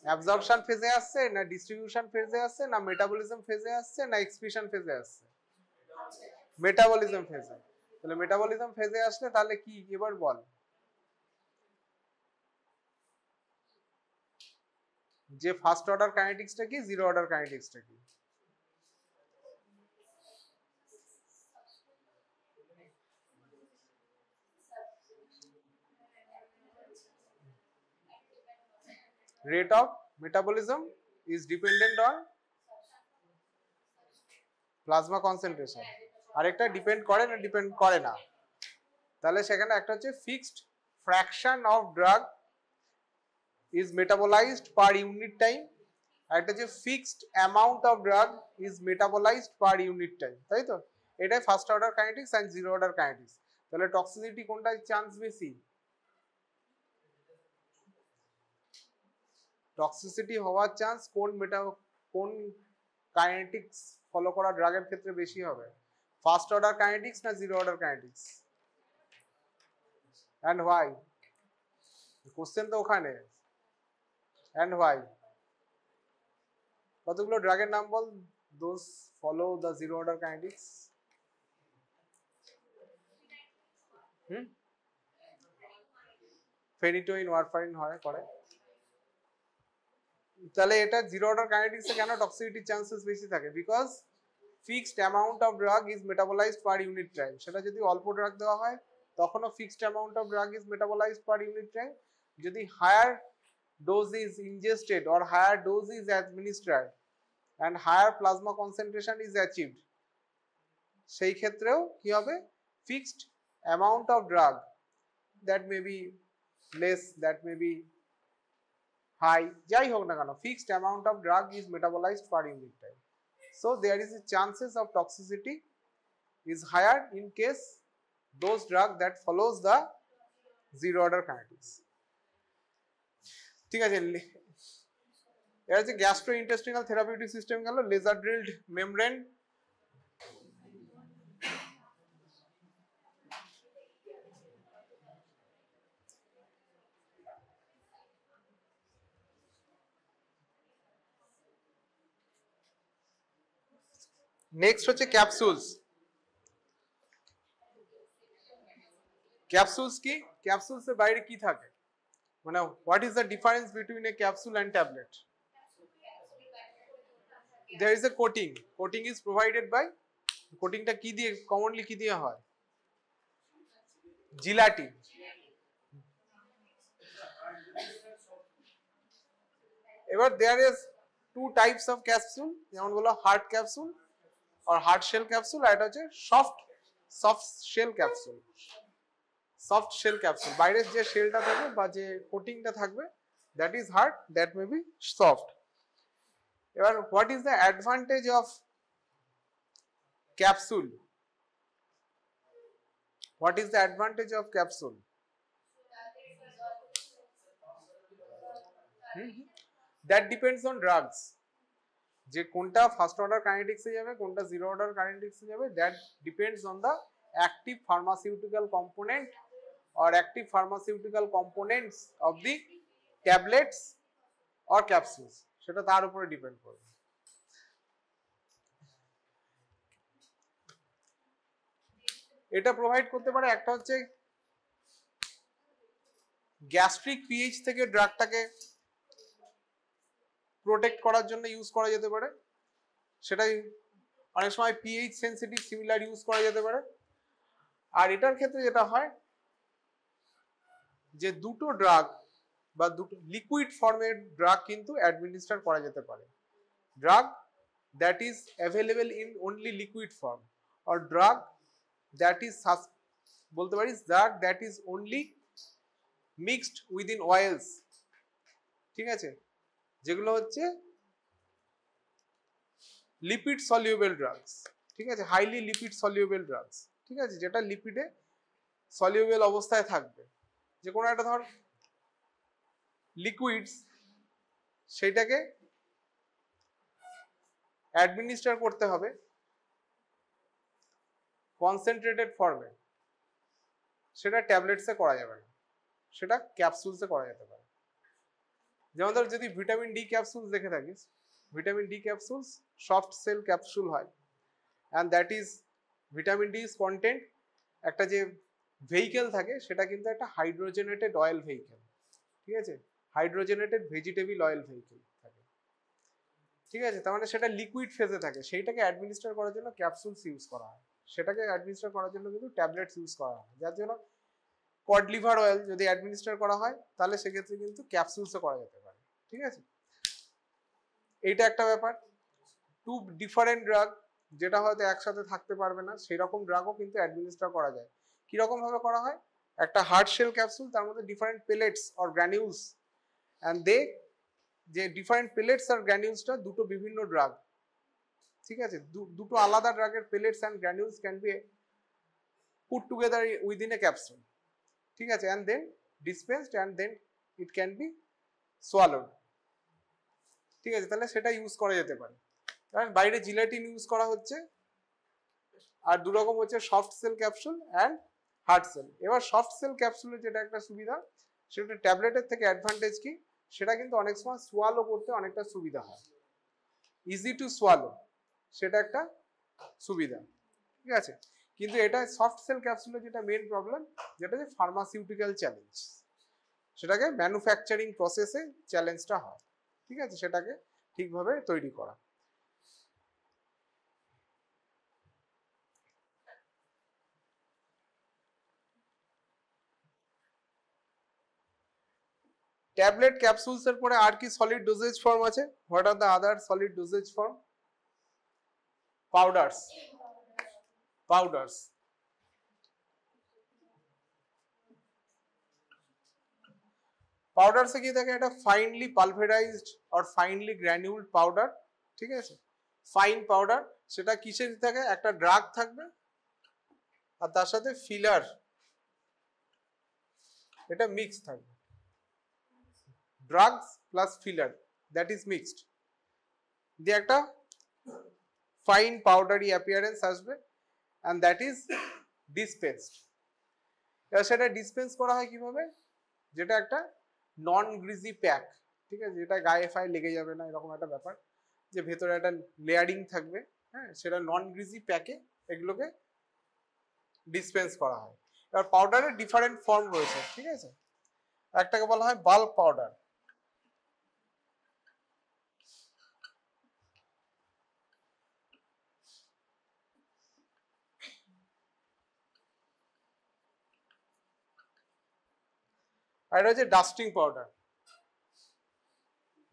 অ্যাবজর্পশন ফেজে আসছে না ডিস্ট্রিবিউশন ফেজে আসছে না মেটাবলিজম ফেজে আসছে না এক্সক্রিশন ফেজে আসছে? মেটাবলিজম ফেজে। তাহলে মেটাবলিজম ফেজে আসলে তাহলে কি এবার বল, যে ফার্স্ট অর্ডার কাইনেটিক্সটা কি, জিরো অর্ডার কাইনেটিক্সটা কি? Rate of metabolism is dependent on plasma concentration, আরেকটা ডিপেন্ড করে না, ডিপেন্ড করে না। তাহলে সেখানে একটা হচ্ছে fixed fraction of drug is metabolized per unit time, একটা যে fixed amount of drug is metabolised per unit time, তাই তো? এটাই first order kinetics and zero order kinetics. তাহলে টক্সিসিটি কোনটার চান্স বেশি? টক্সিসিটি হওয়ার চান্স কোন কাইনেটিক্স ফলো করা ড্রাগের ক্ষেত্রে বেশি হবে? ফার্স্ট অর্ডার কাইনেটিক্স না zero order kinetics? And why? Question তো ওখানে। And why? কতগুলো ড্রাগের নাম বল, those follow the zero order kinetics? Phenytoin, warfarin হয় করে। তাহলে এটা জিরো অর্ডার কাইনেটিক্সে কেন টক্সিসিটির চান্সেস বেশি থাকে? Because fixed amount of drug is metabolised per unit time. সেটা যদি অল্প ড্রাগ দেওয়া হয় তখনও fixed amount of drug is metabolised per unit time. যদি higher dose is ingested or higher dose is administered and higher plasma concentration is achieved, সেই ক্ষেত্রেও কি হবে? fixed amount of drug, that may be less, that may be high, যাই হোক না কেন, fixed amount of drug is metabolized per unit time. So there is a chances of toxicity is higher in case those drug that follows the zero order kinetics. ঠিক আছে, এটা হচ্ছে গ্যাস্ট্রোইন্টেস্টিনাল থেরাপিউটিক সিস্টেম গেল। লেজার ড্রিলড মেমব্রেন, নেক্সট হচ্ছে ক্যাপসুলস। ক্যাপসুলস কি? ক্যাপসুলস এর বাইরে কি থাকে, মানে what is the difference between A capsule and tablet? there is a coating. Coating is provided by, কোটিংটা কি দিয়ে কমনলি কি দিয়ে হয়? জিলাটিন। এবার there is two types of capsule, যেমন বলো হার্ড ক্যাপসুল আর হার্ড শেল ক্যাপসুল, আর এটা হচ্ছে soft shell capsule. Soft shell capsule, বাইরের যে শেলটা থাকবে বা যে কোটিংটা থাকবে that is hard, that may be soft. এবার what is the advantage of capsule? What is the advantage of capsule? That depends on drugs. যে কোনটা ফার্স্ট অর্ডার কাইনেটিক্সে যাবে, কোনটা জিরো অর্ডার কাইনেটিক্সে যাবে, that depends on the active pharmaceutical component or active pharmaceutical components of the tablets or capsules, সেটা তার উপরে ডিপেন্ড করবে। এটা প্রোভাইড করতে পারে, একটা হচ্ছে গ্যাস্ট্রিক পিএইচ থেকে ড্রাগটাকে প্রোটেক্ট করার জন্য ইউজ করা যেতে পারে, সেটাই অনেক সময় পিএইচ সেনসিটিভ সিমিলার ইউজ করা যেতে পারে। আর এটার ক্ষেত্রে যেটা হয় যে দুটো ড্রাগ বা দুটো লিকুইড ফর্মের ড্রাগ কিন্তু অ্যাডমিনিস্টার করা যেতে পারে। Drug that is available in only liquid form, আর ড্রাগ দ্যাট ইজ বলতে পারিস drug that is only mixed within oils. ঠিক আছে, যেগুলো হচ্ছে লিপিড সলিউবল ড্রাগস। ঠিক আছে, হাইলি লিপিড সলিউবল ড্রাগস। ঠিক আছে, যেটা লিপিডে সলিউবল অবস্থায় থাকবে। যে কোনো একটা ধর লিকুইডস, সেইটাকে অ্যাডমিনিস্টার করতে হবে কনসেন্ট্রেটেড ফর্মে, সেটা ট্যাবলেটসে করা যাবে না, সেটা ক্যাপসুলসে করা যেতে পারে। যেমন ধর যদি ভিটামিন ডি ক্যাপসুলস দেখে থাকিস, vitamin D capsules soft shell capsule হয়, and that is vitamin D is content একটা যে ভেহিকেল থাকে সেটা কিন্তু একটা হাইড্রোজেনেটেড অয়েল ভেহিকেল। ঠিক আছে, হাইড্রোজেনেটেড ভেজিটেবল অয়েল ভেহিকেল থাকে। ঠিক আছে, তার মানে সেটা লিকুইড ফেজে থাকে, সেইটাকে অ্যাডমিনিস্টার করার জন্য ক্যাপসুলস ইউজ করা হয়, সেটাকে অ্যাডমিনিস্টার করার জন্য কিন্তু ট্যাবলেটস ইউজ করা হয়। যার জন্য কড লিভার অয়েল যদি অ্যাডমিনিস্টার করা হয় তাহলে সেক্ষেত্রে কিন্তু ক্যাপসুলসও করা যেতে পারে। ঠিক আছে, এইটা একটা ব্যাপার। টু ডিফারেন্ট ড্রাগ যেটা হয়তো একসাথে থাকতে পারবে না, সেরকম ড্রাগও কিন্তু অ্যাডমিনিস্টার করা যায়। কিরকম ভাবে করা হয়? একটা হার্ড শেল ক্যাপসুল, তার মধ্যে different pellets or granules, and যে ডিফারেন্ট পেলেটস আর গ্র্যানিউলসটা দুটো বিভিন্ন ড্রাগ, ঠিক আছে, দুটো আলাদা ড্রাগের pellets and granules can be put together within a capsule, ঠিক আছে, and then dispensed and then it can be swallowed, ঠিক আছে, তাহলে সেটা ইউজ করা যেতে পারে। কারণ বাইরে জিলেটিন ইউজ করা হচ্ছে, আর দু রকম হচ্ছে soft shell capsule and hard shell. এবার সফট সেল ক্যাপসুলের যেটা একটা সুবিধা, সেটা ট্যাবলেটের থেকে অ্যাডভান্টেজ কি, সেটা কিন্তু অনেক সময় সোয়ালো করতে অনেকটা সুবিধা হয়, ইজি টু সোয়ালো, সেটা একটা সুবিধা, ঠিক আছে। কিন্তু এটা সফট সেল ক্যাপসুলের যেটা মেন প্রবলেম, যেটা যে ফার্মাসিউটিক্যাল চ্যালেঞ্জ, সেটাকে ম্যানুফ্যাকচারিং প্রসেসে চ্যালেঞ্জটা হয়, ঠিক আছে, সেটাকে ঠিকভাবে তৈরি করা। ট্যাবলেট ক্যাপসুলস এর পরে আর কি সলিড ডোজেজ ফর্ম আছে? What are the other solid dosage form? Powders, powders, পাউডারসে কি থাকে, একটা finely pulverised or finely granuled powder, ঠিক আছে, ফাইন পাউডার, সেটা কিসের থাকে, একটা ড্রাগ থাকবে আর তার সাথে ফিলার, এটা মিক্স থাকবে, drugs plus filler, that is mixed, দিয়ে একটা ফাইন পাউডারি অ্যাপিয়ারেন্স আসবে, অ্যান্ড দ্যাট ইজ ডিসপেন্সড। এবার সেটা ডিসপেন্স করা হয় কিভাবে, যেটা একটা নন গ্রিজি প্যাক, ঠিক আছে, যেটা গায়ে ফায়ে লেগে যাবে না, এরকম একটা ব্যাপার, যে ভেতরে একটা লেয়ারিং থাকবে, হ্যাঁ, সেটা নন গ্রিজি প্যাকে এগুলোকে ডিসপেন্স করা হয়। এবার পাউডারের ডিফারেন্ট ফর্ম রয়েছে, ঠিক আছে, একটাকে বলা হয় বাল্ক পাউডার, আর এটা হচ্ছে ডাস্টিং পাউডার।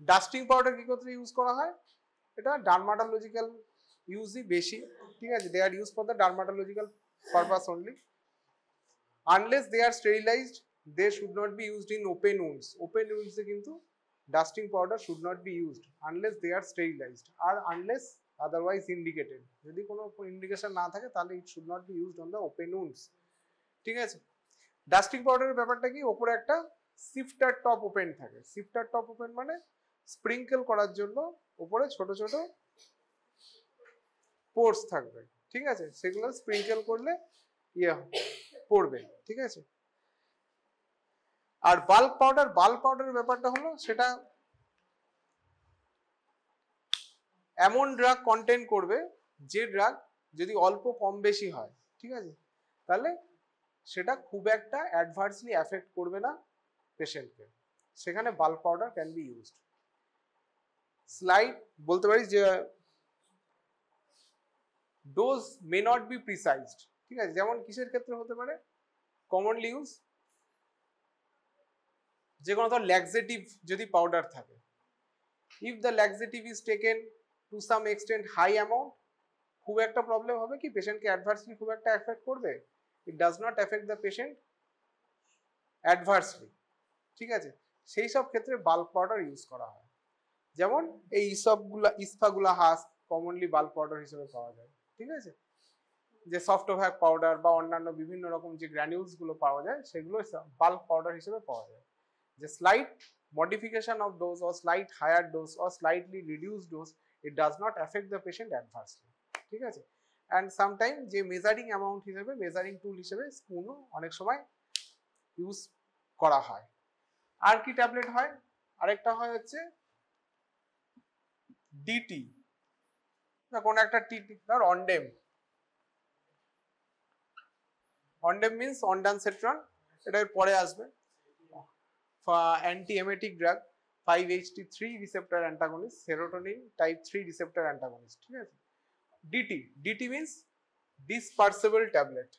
ডাস্টিং পাউডার কি করতে ইউজ করা হয়, এটা ডার্মাটোলজিক্যাল ইউজই বেশি, ঠিক আছে, they are used for the dermatological purpose only, unless they are sterilised they should not be used in open wounds. Open উন্ডসে কিন্তু dusting powder should not be used unless they are sterilised, আর আনলেস আদারওয়াইজ ইন্ডিকেটেড, যদি কোনো ইন্ডিকেশন না থাকে তাহলে it should not be used on the open wounds, ঠিক আছে। ডাস্টিং পাউডারের ব্যাপারটা কি, ওপরে একটা সিফটার টপ ওপেন থাকে, সিফটার টপ ওপেন মানে স্প্রিঙ্কেল করার জন্য উপরে ছোট ছোট পোর্স থাকবে, ঠিক আছে, সেগুলো স্প্রিঙ্কেল করলে ইয়ে পড়বে, ঠিক আছে। আর বাল্ক পাউডার, বাল্ক পাউডারের ব্যাপারটা হলো সেটা এমন ড্রাগ কন্টেন্ট করবে, যে ড্রাগ যদি অল্প কম বেশি হয়, ঠিক আছে, তাহলে সেটা খুব একটা অ্যাডভার্সলি এফেক্ট করবে না পেশেন্টকে, সেখানে bulk powder can be used. Slide বলতে পারি যে ডোজ মে নট বি প্রিসাইজড, ঠিক আছে, যেমন কিসের ক্ষেত্রে হতে পারে, কমনলি ইউজ যে কোনো ধর ল্যাক্সেটিভ যদি পাউডার থাকে, if the laxative is taken to some extent high amount, খুব একটা প্রবলেম হবে কি, পেশেন্টকে অ্যাডভার্সলি খুব একটা এফেক্ট করবে, it does not effect the patient adversely, ঠিক আছে, সেই সব ক্ষেত্রে বাল্ক পাউডার ইউজ করা হয়। যেমন এই ইস্পাগুলা হাস কমনলি বাল্ক পাউডার হিসেবে পাওয়া যায়, ঠিক আছে, যে সফটওয়্যার পাউডার বা অন্যান্য বিভিন্ন রকম যে গ্র্যানিউলস গুলো পাওয়া যায়, সেগুলো বাল্ক পাউডার হিসেবে পাওয়া যায়। যে slight modification of dose or slight higher dose or slightly reduced dose, it does not affect the patient adversely, ঠিক আছে। and sometimes যে মেজারিং অ্যামাউন্ট হিসেবে, মেজারিং টুল হিসেবে স্পুনও অনেক সময় ইউজ করা হয়। আর কি ট্যাবলেট হয়, আরেকটা হয় হচ্ছে ডিটি, না কোন একটা টিটি, ধর অনডেম, অনডেম মিন্স অনডানসেট্রন, এটা পরে আসবে, antiemetic drug, 5-HT3 receptor antagonist, serotonin type 3 receptor antagonist, ঠিক আছে। DT, DT means dispersible tablet,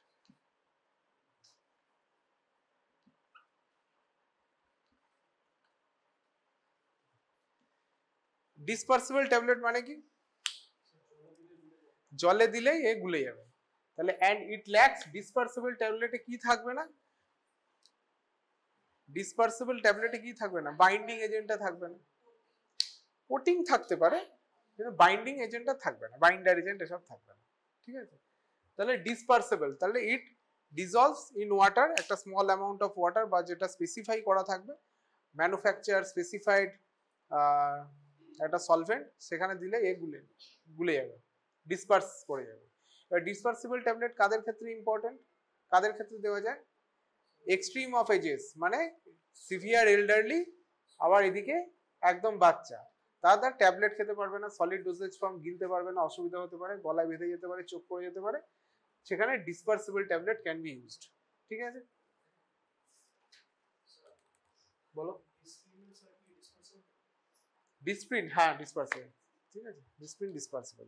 dispersible tablet মানে কি, জলে দিলেই এ গুলে যাবে, তাহলে অ্যান্ড ইট ল্যাক্স, ডিসপার্সেবল ট্যাবলেটে কি থাকবে না, ডিসপার্সেবল ট্যাবলেটে কি থাকবে না, বাইন্ডিং এজেন্টটা থাকবে না, কোটিং থাকতে পারে কিন্তু বাইন্ডিং এজেন্টটা থাকবে না, বাইন্ডার এজেন্ট এসব থাকবে না, ঠিক আছে। তাহলে ডিসপার্সেবল, তাহলে ইট ডিজলভস ইন ওয়াটার, একটা স্মল অ্যামাউন্ট অফ ওয়াটার বা যেটা স্পেসিফাই করা থাকবে ম্যানুফ্যাকচার স্পেসিফাইড একটা সলভেন্ট, সেখানে দিলে গুলে যাবে, ডিসপার্স করে যাবে। এবার ডিসপার্সিবল ট্যাবলেট কাদের ক্ষেত্রে ইম্পর্টেন্ট, কাদের ক্ষেত্রে দেওয়া যায়, এক্সট্রিম অফ এজেস, মানে সিভিয়ার এল্ডারলি, আবার এদিকে একদম বাচ্চা, তারা ট্যাবলেট খেতে পারবে না, সলিড ডোজেজ ফর্ম গিলতে পারবে না, অসুবিধা হতে পারে, গলায় বেঁধে যেতে পারে, চোখ পড়ে যেতে পারে, সেখানে ডিসপার্সিবল ট্যাবলেট ক্যান বি ইউজড, ঠিক আছে। বলো। ডিসপ্রিন, হ্যাঁ ডিসপার্সিবল, ঠিক আছে, ডিসপ্রিন ডিসপার্সিবল।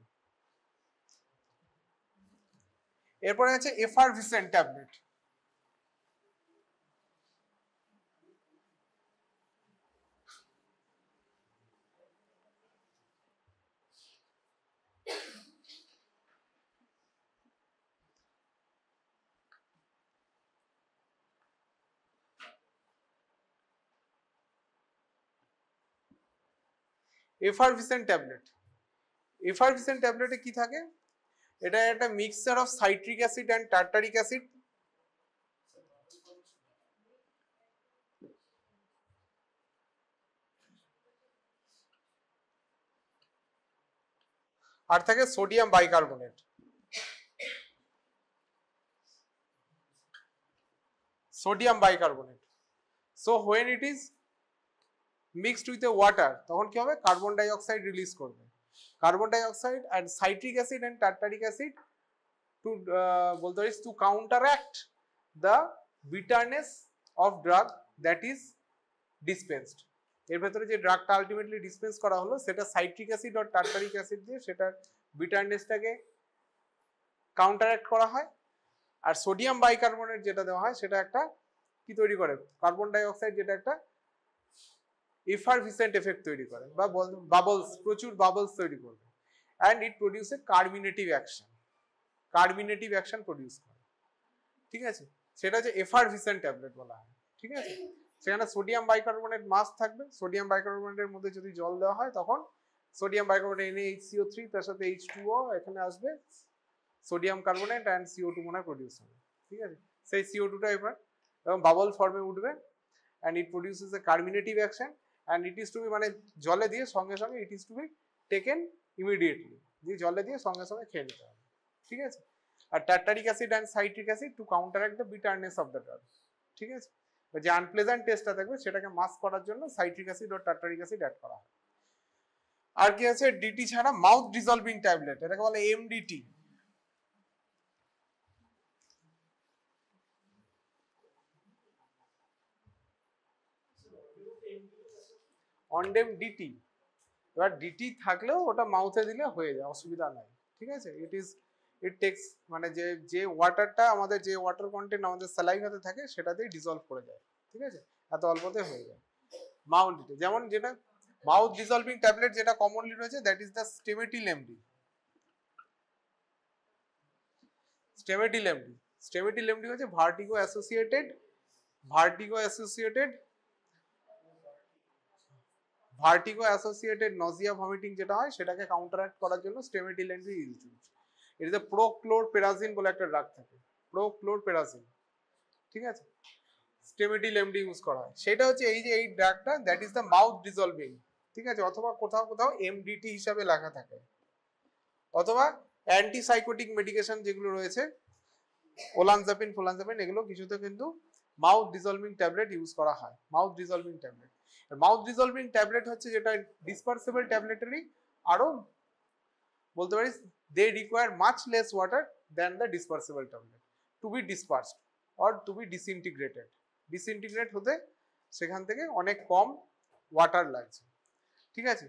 এরপরে আছে এফারভিসেন্ট ট্যাবলেট। এফারভিসেন্ট ট্যাবলেট, এফারভিসেন্ট ট্যাবলেটে কি থাকে, এটা একটা mixture of citric acid and tartaric acid, আর থাকে sodium bicarbonate, sodium bicarbonate. So when it is mixed with a water, তখন কি হবে, কার্বন ডাই অক্সাইড রিলিজ করবে, carbon dioxide and citric acid and tartaric acid to বলতে পারিস to counteract the bitterness of drug that is dispensed. এর ভেতরে যে ড্রাগটা আলটিমেটলি ডিসপেন্স করা হলো সেটা সাইট্রিক অ্যাসিড আর টার্টারিক অ্যাসিড দিয়ে সেটার বিটারনেসটাকে কাউন্টারঅ্যাক্ট করা হয়। আর সোডিয়াম বাইকার্বনেট যেটা দেওয়া হয় সেটা একটা কি তৈরি করে, কার্বন ডাই অক্সাইড, যেটা একটা এফারভিসেন্ট এফেক্ট তৈরি করে বা বাবলস, প্রচুর বাবলস তৈরি করবে, and it produce a carminative action, carminative action produce করে, ঠিক আছে, সেটা হচ্ছে এফারভিসেন্ট ট্যাবলেট বলা হয়, ঠিক আছে। সেখানে সোডিয়াম বাইকার্বনেট মাস্ট থাকবে, সোডিয়াম বাইকার্বনেটের মধ্যে যদি জল দেওয়া হয় তখন সোডিয়াম বাইকার্বনেট NaHCO3 তার সাথে H2O এখানে আসবে, সোডিয়াম কার্বনেট অ্যান্ড CO2 মনে হয় প্রডিউস হবে, ঠিক আছে। সেই CO2টা এবার এবং বাবল ফর্মে উঠবে, and it produces a carminative action, and it is to be, মানে জলে দিয়ে সঙ্গে সঙ্গে it is to be taken immediately, দিয়ে জলে দিয়ে সঙ্গে সঙ্গে খেয়ে নিতে হবে, ঠিক আছে। আর tartaric acid and citric acid to counteract the bitterness of the drug, ঠিক আছে। যে আনপ্লেজেন্ট টেস্টটা থাকবে সেটাকে মাস্ক করার জন্য সাইট্রিক অ্যাসিড ও টার্টারিক অ্যাসিড অ্যাড করা হয়। আর কি আছে, ডিটি ছাড়া মাউথ ডিসলভিং ট্যাবলেট, এটাকে বলে MDT। অনডেম ডিটি, এবার ডিটি থাকলেও ওটা মাউথে দিলে হয়ে যায়, অসুবিধা নাই, ঠিক আছে। ইট টেক্স, মানে যে ওয়াটারটা আমাদের, যে ওয়াটার কন্টেন্ট আমাদের স্যালাইভাতে থাকে সেটাতেই ডিসলভ করে যায়, ঠিক আছে, এত অল্পতে হয়ে যায়। মাউথ ডিটি, যেমন যেটা মাউথ ডিসলভিং ট্যাবলেট যেটা কমনলি রয়েছে that is the Stemetil MD. Stemetil MD, Stemetil MD হচ্ছে ভার্টিগো অ্যাসোসিয়েটেড নজিয়া ভমিটিং যেটা হয় সেটাকে কাউন্টারঅ্যাক্ট করার জন্য Stemetil MD use. It is a prochlorperazine বলে একটা ড্রাগ থাকে, প্রোক্লোরপেরাজিন, ঠিক আছে, স্টেমেটিল এমডি ইউজ করা হয়। সেটা হচ্ছে এই যে এই ড্রাগটা দ্যাট ইজ দ্য মাউথ ডিসলভিং, ঠিক আছে, অথবা কোথাও কোথাও MDT হিসাবে লেখা থাকে, অথবা অ্যান্টিসাইকোটিক মেডিকেশন যেগুলো রয়েছে ওলানজাপিন ফোলানজাপিন, এগুলো কিছুতে কিন্তু মাউথ ডিসলভিং ট্যাবলেট ইউজ করা হয়, mouth dissolving tablet. Mouth dissolving tablet হচ্ছে যেটা ডিসপার্সেবল ট্যাবলেটেরই আরো বলতে পারিস they require much less water than the dispersible tablet to be dispersed or to be disintegrated. Disintegrate হতে সেখান থেকে অনেক কম ওয়াটার লাগছে, ঠিক আছে,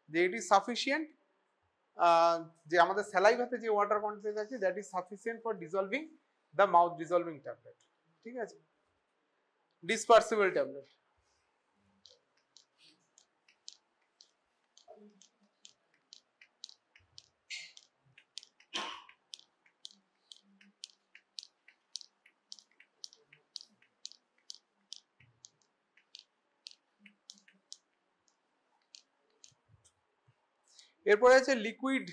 যে ইট ইজ সাফিসিয়েন্ট, যে আমাদের স্যালাইভাতে যে ওয়াটার কন্টেন্ট আছে that is sufficient for dissolving the mouth dissolving tablet, ঠিক আছে, ডিসপার্সিবল ট্যাবলেট। এরপরে আছে লিকুইড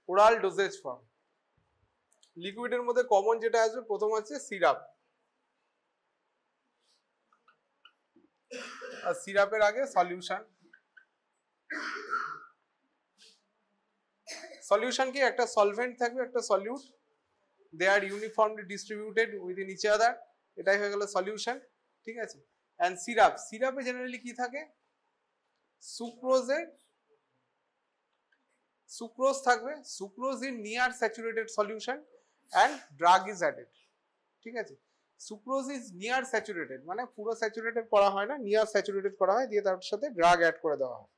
ওরাল ডোজেজ ফর্ম। লিকুইডের মধ্যে কমন যেটা আসবে প্রথম আছে সিরাপ, আর সিরাপের আগে সলিউশন। সলিউশন কি, একটা সলভেন্ট থাকবে, একটা solute, they are uniformly distributed within each other, এটাই হয়ে গেল সলিউশন। ঠিক আছে, এন্ড সিরাপ, সিরাপে জেনারেলি কি থাকে, সুক্রোজ থাকবে, sucrose in near saturated solution and drug is added. ঠিক আছে, সুক্রোজ ইজ নিয়ার স্যাচুরেটেড মানে পুরো স্যাচুরেটেড করা হয় না, নিয়ার স্যাচুরেটেড করা হয়, দিয়ে তার সাথে ড্রাগ অ্যাড করে দেওয়া হয়।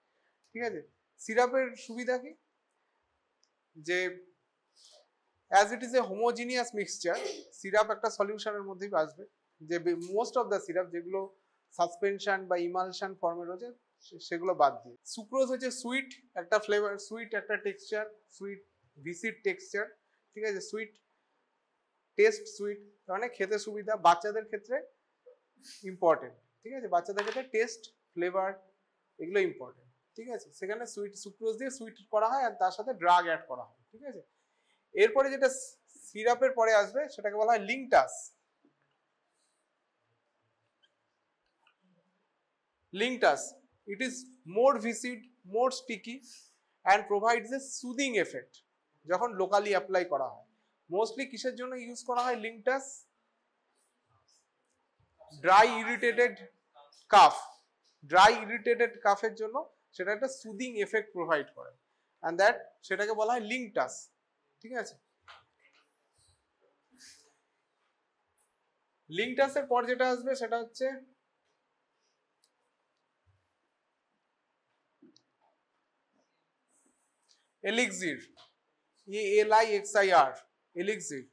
ঠিক আছে, সিরাপের সুবিধা কি, যে as it is a homogeneous mixture, syrup একটা সলিউশনের মধ্যেই আসবে, যে মোস্ট অফ দ্য সিরাপ যেগুলো সাসপেনশন বা ইমালশন ফর্মে রয়েছে সেগুলো বাদ দিয়ে। সুক্রোজ হচ্ছে সুইট একটা ফ্লেভার, সুইট একটা টেক্সচার, সুইট ভিসিড টেক্সচার। ঠিক আছে, সুইট টেস্ট, সুইট মানে খেতে সুবিধা, বাচ্চাদের ক্ষেত্রে ইম্পর্টেন্ট। ঠিক আছে, বাচ্চাদের ক্ষেত্রে টেস্ট, ফ্লেভার এগুলো ইম্পর্টেন্ট। ঠিক আছে, সেখানে সুইট সুক্রোজ দিয়ে সুইট করা হয় আর তার সাথে ড্রাগ অ্যাড করা হয়। ঠিক আছে, এরপরে যেটা সিরাপের পরে আসবে সেটাকে বলা হয় linctus. Linctus, it is more viscid, more sticky and provides a soothing effect যখন লোকালি অ্যাপ্লাই করা হয়। মোস্টলি কিসের জন্য ইউজ করা হয় linctus, dry irritated cough, dry irritated কাফের জন্য সেটা একটা সুদিং এফেক্ট প্রোভাইড করে, অ্যান্ড দ্যাট সেটাকে বলা হয় লিংটাস। ঠিক আছে, লিংটাসের পর যেটা আসবে সেটা হচ্ছে এলিক্সির, ELIXIR, এলিক্সির।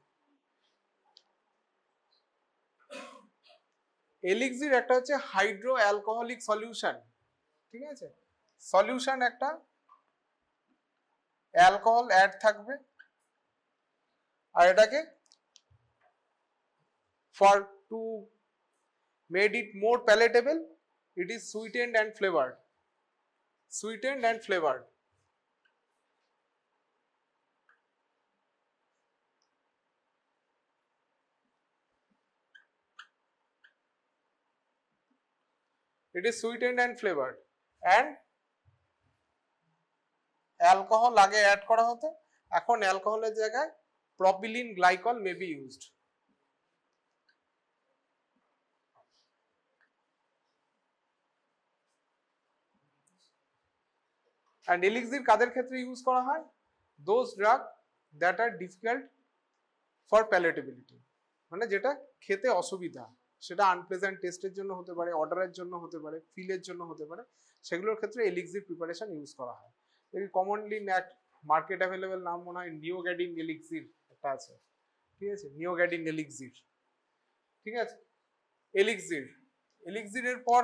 এলিক্সির একটা হচ্ছে হাইড্রো অ্যালকোহলিক সলিউশন। ঠিক আছে, সলিউশন একটা, অ্যালকোহল অ্যাড থাকবে, আর এটাকে for to made it more palatable, it is sweetened and flavored, sweetened and flavored. It is sweetened and flavored, and alcohol আগে অ্যাড করা হতো, এখন অ্যালকোহলের জায়গায় propylene glycol may be used. And elixir কাদের ক্ষেত্রে ইউজ করা হয়, those drug that are difficult for palatability, মানে যেটা খেতে অসুবিধা, সেটা আনপ্লেজেন্ট টেস্টের জন্য হতে পারে, অর্ডারের জন্য হতে পারে, ফিলের জন্য হতে পারে, সেগুলোর ক্ষেত্রে এলিক্সির প্রিপারেশন ইউজ করা হয়। এই কমনলি মার্কেট অ্যাভেলেবল নাম মনে হয় নিওগ্যাডিন এলিক্সির একটা আছে। ঠিক আছে, নিওগ্যাডিন এলিক্সির। ঠিক আছে, এলিক্সির, এলিক্সিরের পর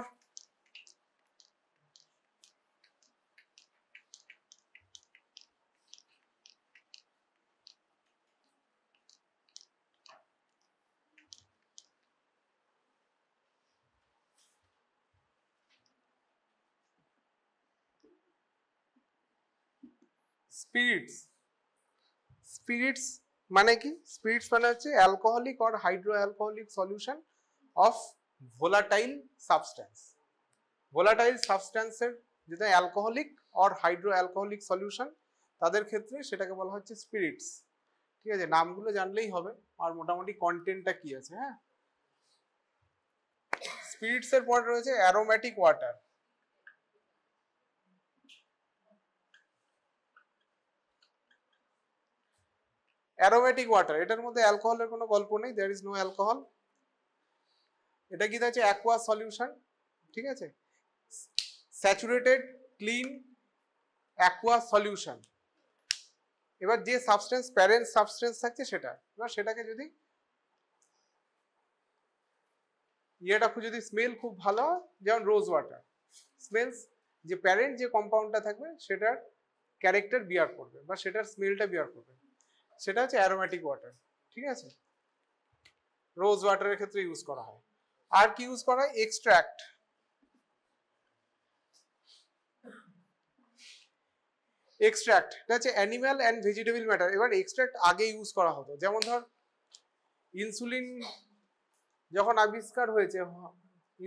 স্পিরিটস। স্পিরিটস মানে কি, স্পিরিটস মানে হচ্ছে alcoholic or hydro alcoholic solution of volatile substance. Volatile সাবস্টেন্সের যেটা alcoholic or hydro alcoholic solution, তাদের ক্ষেত্রে সেটাকে বলা হচ্ছে স্পিরিটস। ঠিক আছে, নামগুলো জানলেই হবে আর মোটামুটি কন্টেন্টটা কি আছে। হ্যাঁ, স্পিরিটস এর পর রয়েছে অ্যারোমেটিক ওয়াটার। অ্যারোমেটিক ওয়াটার, এটার মধ্যে অ্যালকোহলের কোনো গল্প নেই, দেয়ার ইজ নো অ্যালকোহল। এটা কি আছে, অ্যাকোয়া সলিউশন। ঠিক আছে, স্যাচুরেটেড ক্লিন অ্যাকোয়া সলিউশন। এবার যে সাবস্টেন্স প্যারেন্ট সাবস্টেন্স থাকছে সেটা, এবার সেটাকে যদি ইয়েটা যদি স্মেল খুব ভালো হয়, যেমন রোজ ওয়াটার স্মেলস, যে প্যারেন্ট যে কম্পাউন্ডটা থাকবে সেটার ক্যারেক্টার বিয়ার করবে বা সেটার স্মেলটা বিয়ার করবে, সেটা হচ্ছে অ্যারোমেটিক ওয়াটার। ঠিক আছে, রোজ ওয়াটারের ক্ষেত্রে ইউজ করা হয়। আর কি ইউজ করা হয়, এক্সট্র্যাক্ট। এক্সট্রাক্ট, এটা হচ্ছে অ্যানিম্যাল অ্যান্ড ভেজিটেবল ম্যাটার। এবার এক্সট্রাক্ট আগে ইউজ করা হতো, যেমন ধর ইনসুলিন যখন আবিষ্কার হয়েছে,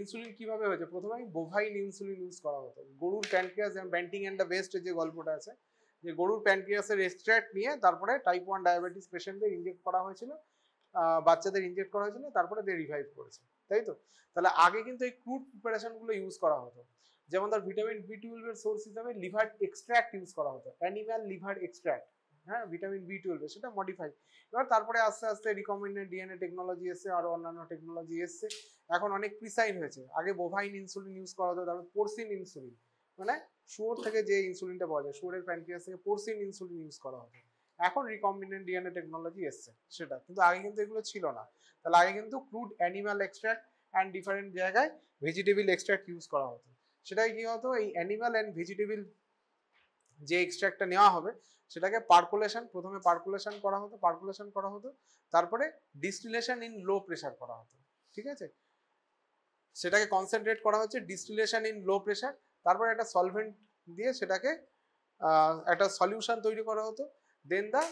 ইনসুলিন কিভাবে হয়েছে, প্রথমে বোভাইন ইনসুলিন ইউজ করা হতো। গরুর প্যানক্রিয়াস, ব্যান্টিং অ্যান্ড দ্য বেস্ট যে গল্পটা আছে, যে গরুর প্যানক্রিয়াসের এক্সট্রাক্ট নিয়ে তারপরে টাইপ 1 ডায়াবেটিস পেশেন্টদের ইনজেক্ট করা হয়েছিল, বাচ্চাদের ইনজেক্ট করা হয়েছিল, তারপরে দে রিভাইভ করেছে, তাই তো? তাহলে আগে কিন্তু এই ক্রুড প্রিপারেশনগুলো ইউজ করা হতো। যেমন ধর ভিটামিন B12 এর সোর্স হিসাবে লিভার এক্সট্রাক্ট ইউজ করা হতো, অ্যানিম্যাল লিভার এক্সট্রাক্ট, হ্যাঁ, ভিটামিন B12, সেটা মডিফাই। এবার তারপরে আস্তে আস্তে রিকমেন্ডেড ডিএনএ টেকনোলজি এসছে, আরো অন্যান্য টেকনোলজি এসছে, এখন অনেক প্রিসাইন হয়েছে। আগে বোভাইন ইনসুলিন ইউজ করা হতো, তারপর পোরসিন ইনসুলিন, মানে শুয়োর থেকে যে ইনসুলিনটা পাওয়া যায়, শুয়োরের প্যানক্রিয়াস থেকে পোরসিন ইনসুলিন ইউজ করা হতো। এখন রিকম্বিনেন্ট ডিএনএ টেকনোলজি এসছে সেটা, কিন্তু আগে কিন্তু এগুলো ছিল না। তাহলে আগে কিন্তু crude animal extract and different জায়গায় ভেজিটেবল এক্সট্রাক্ট ইউজ করা হতো। সেটাই কি হতো, এই অ্যানিমাল অ্যান্ড ভেজিটেবল যে এক্সট্রাক্টটা নেওয়া হবে সেটাকে পার্কুলেশন, প্রথমে পার্কুলেশন করা হতো, তারপরে ডিস্টিলেশন ইন লো প্রেসার করা হতো, ঠিক আছে? সেটাকে কনসেন্ট্রেট করা হচ্ছে ডিস্টিলেশন ইন লো প্রেসার, তারপরে একটা সলভেন্ট দিয়ে সেটাকে একটা সলিউশন তৈরি করা হতো। Then the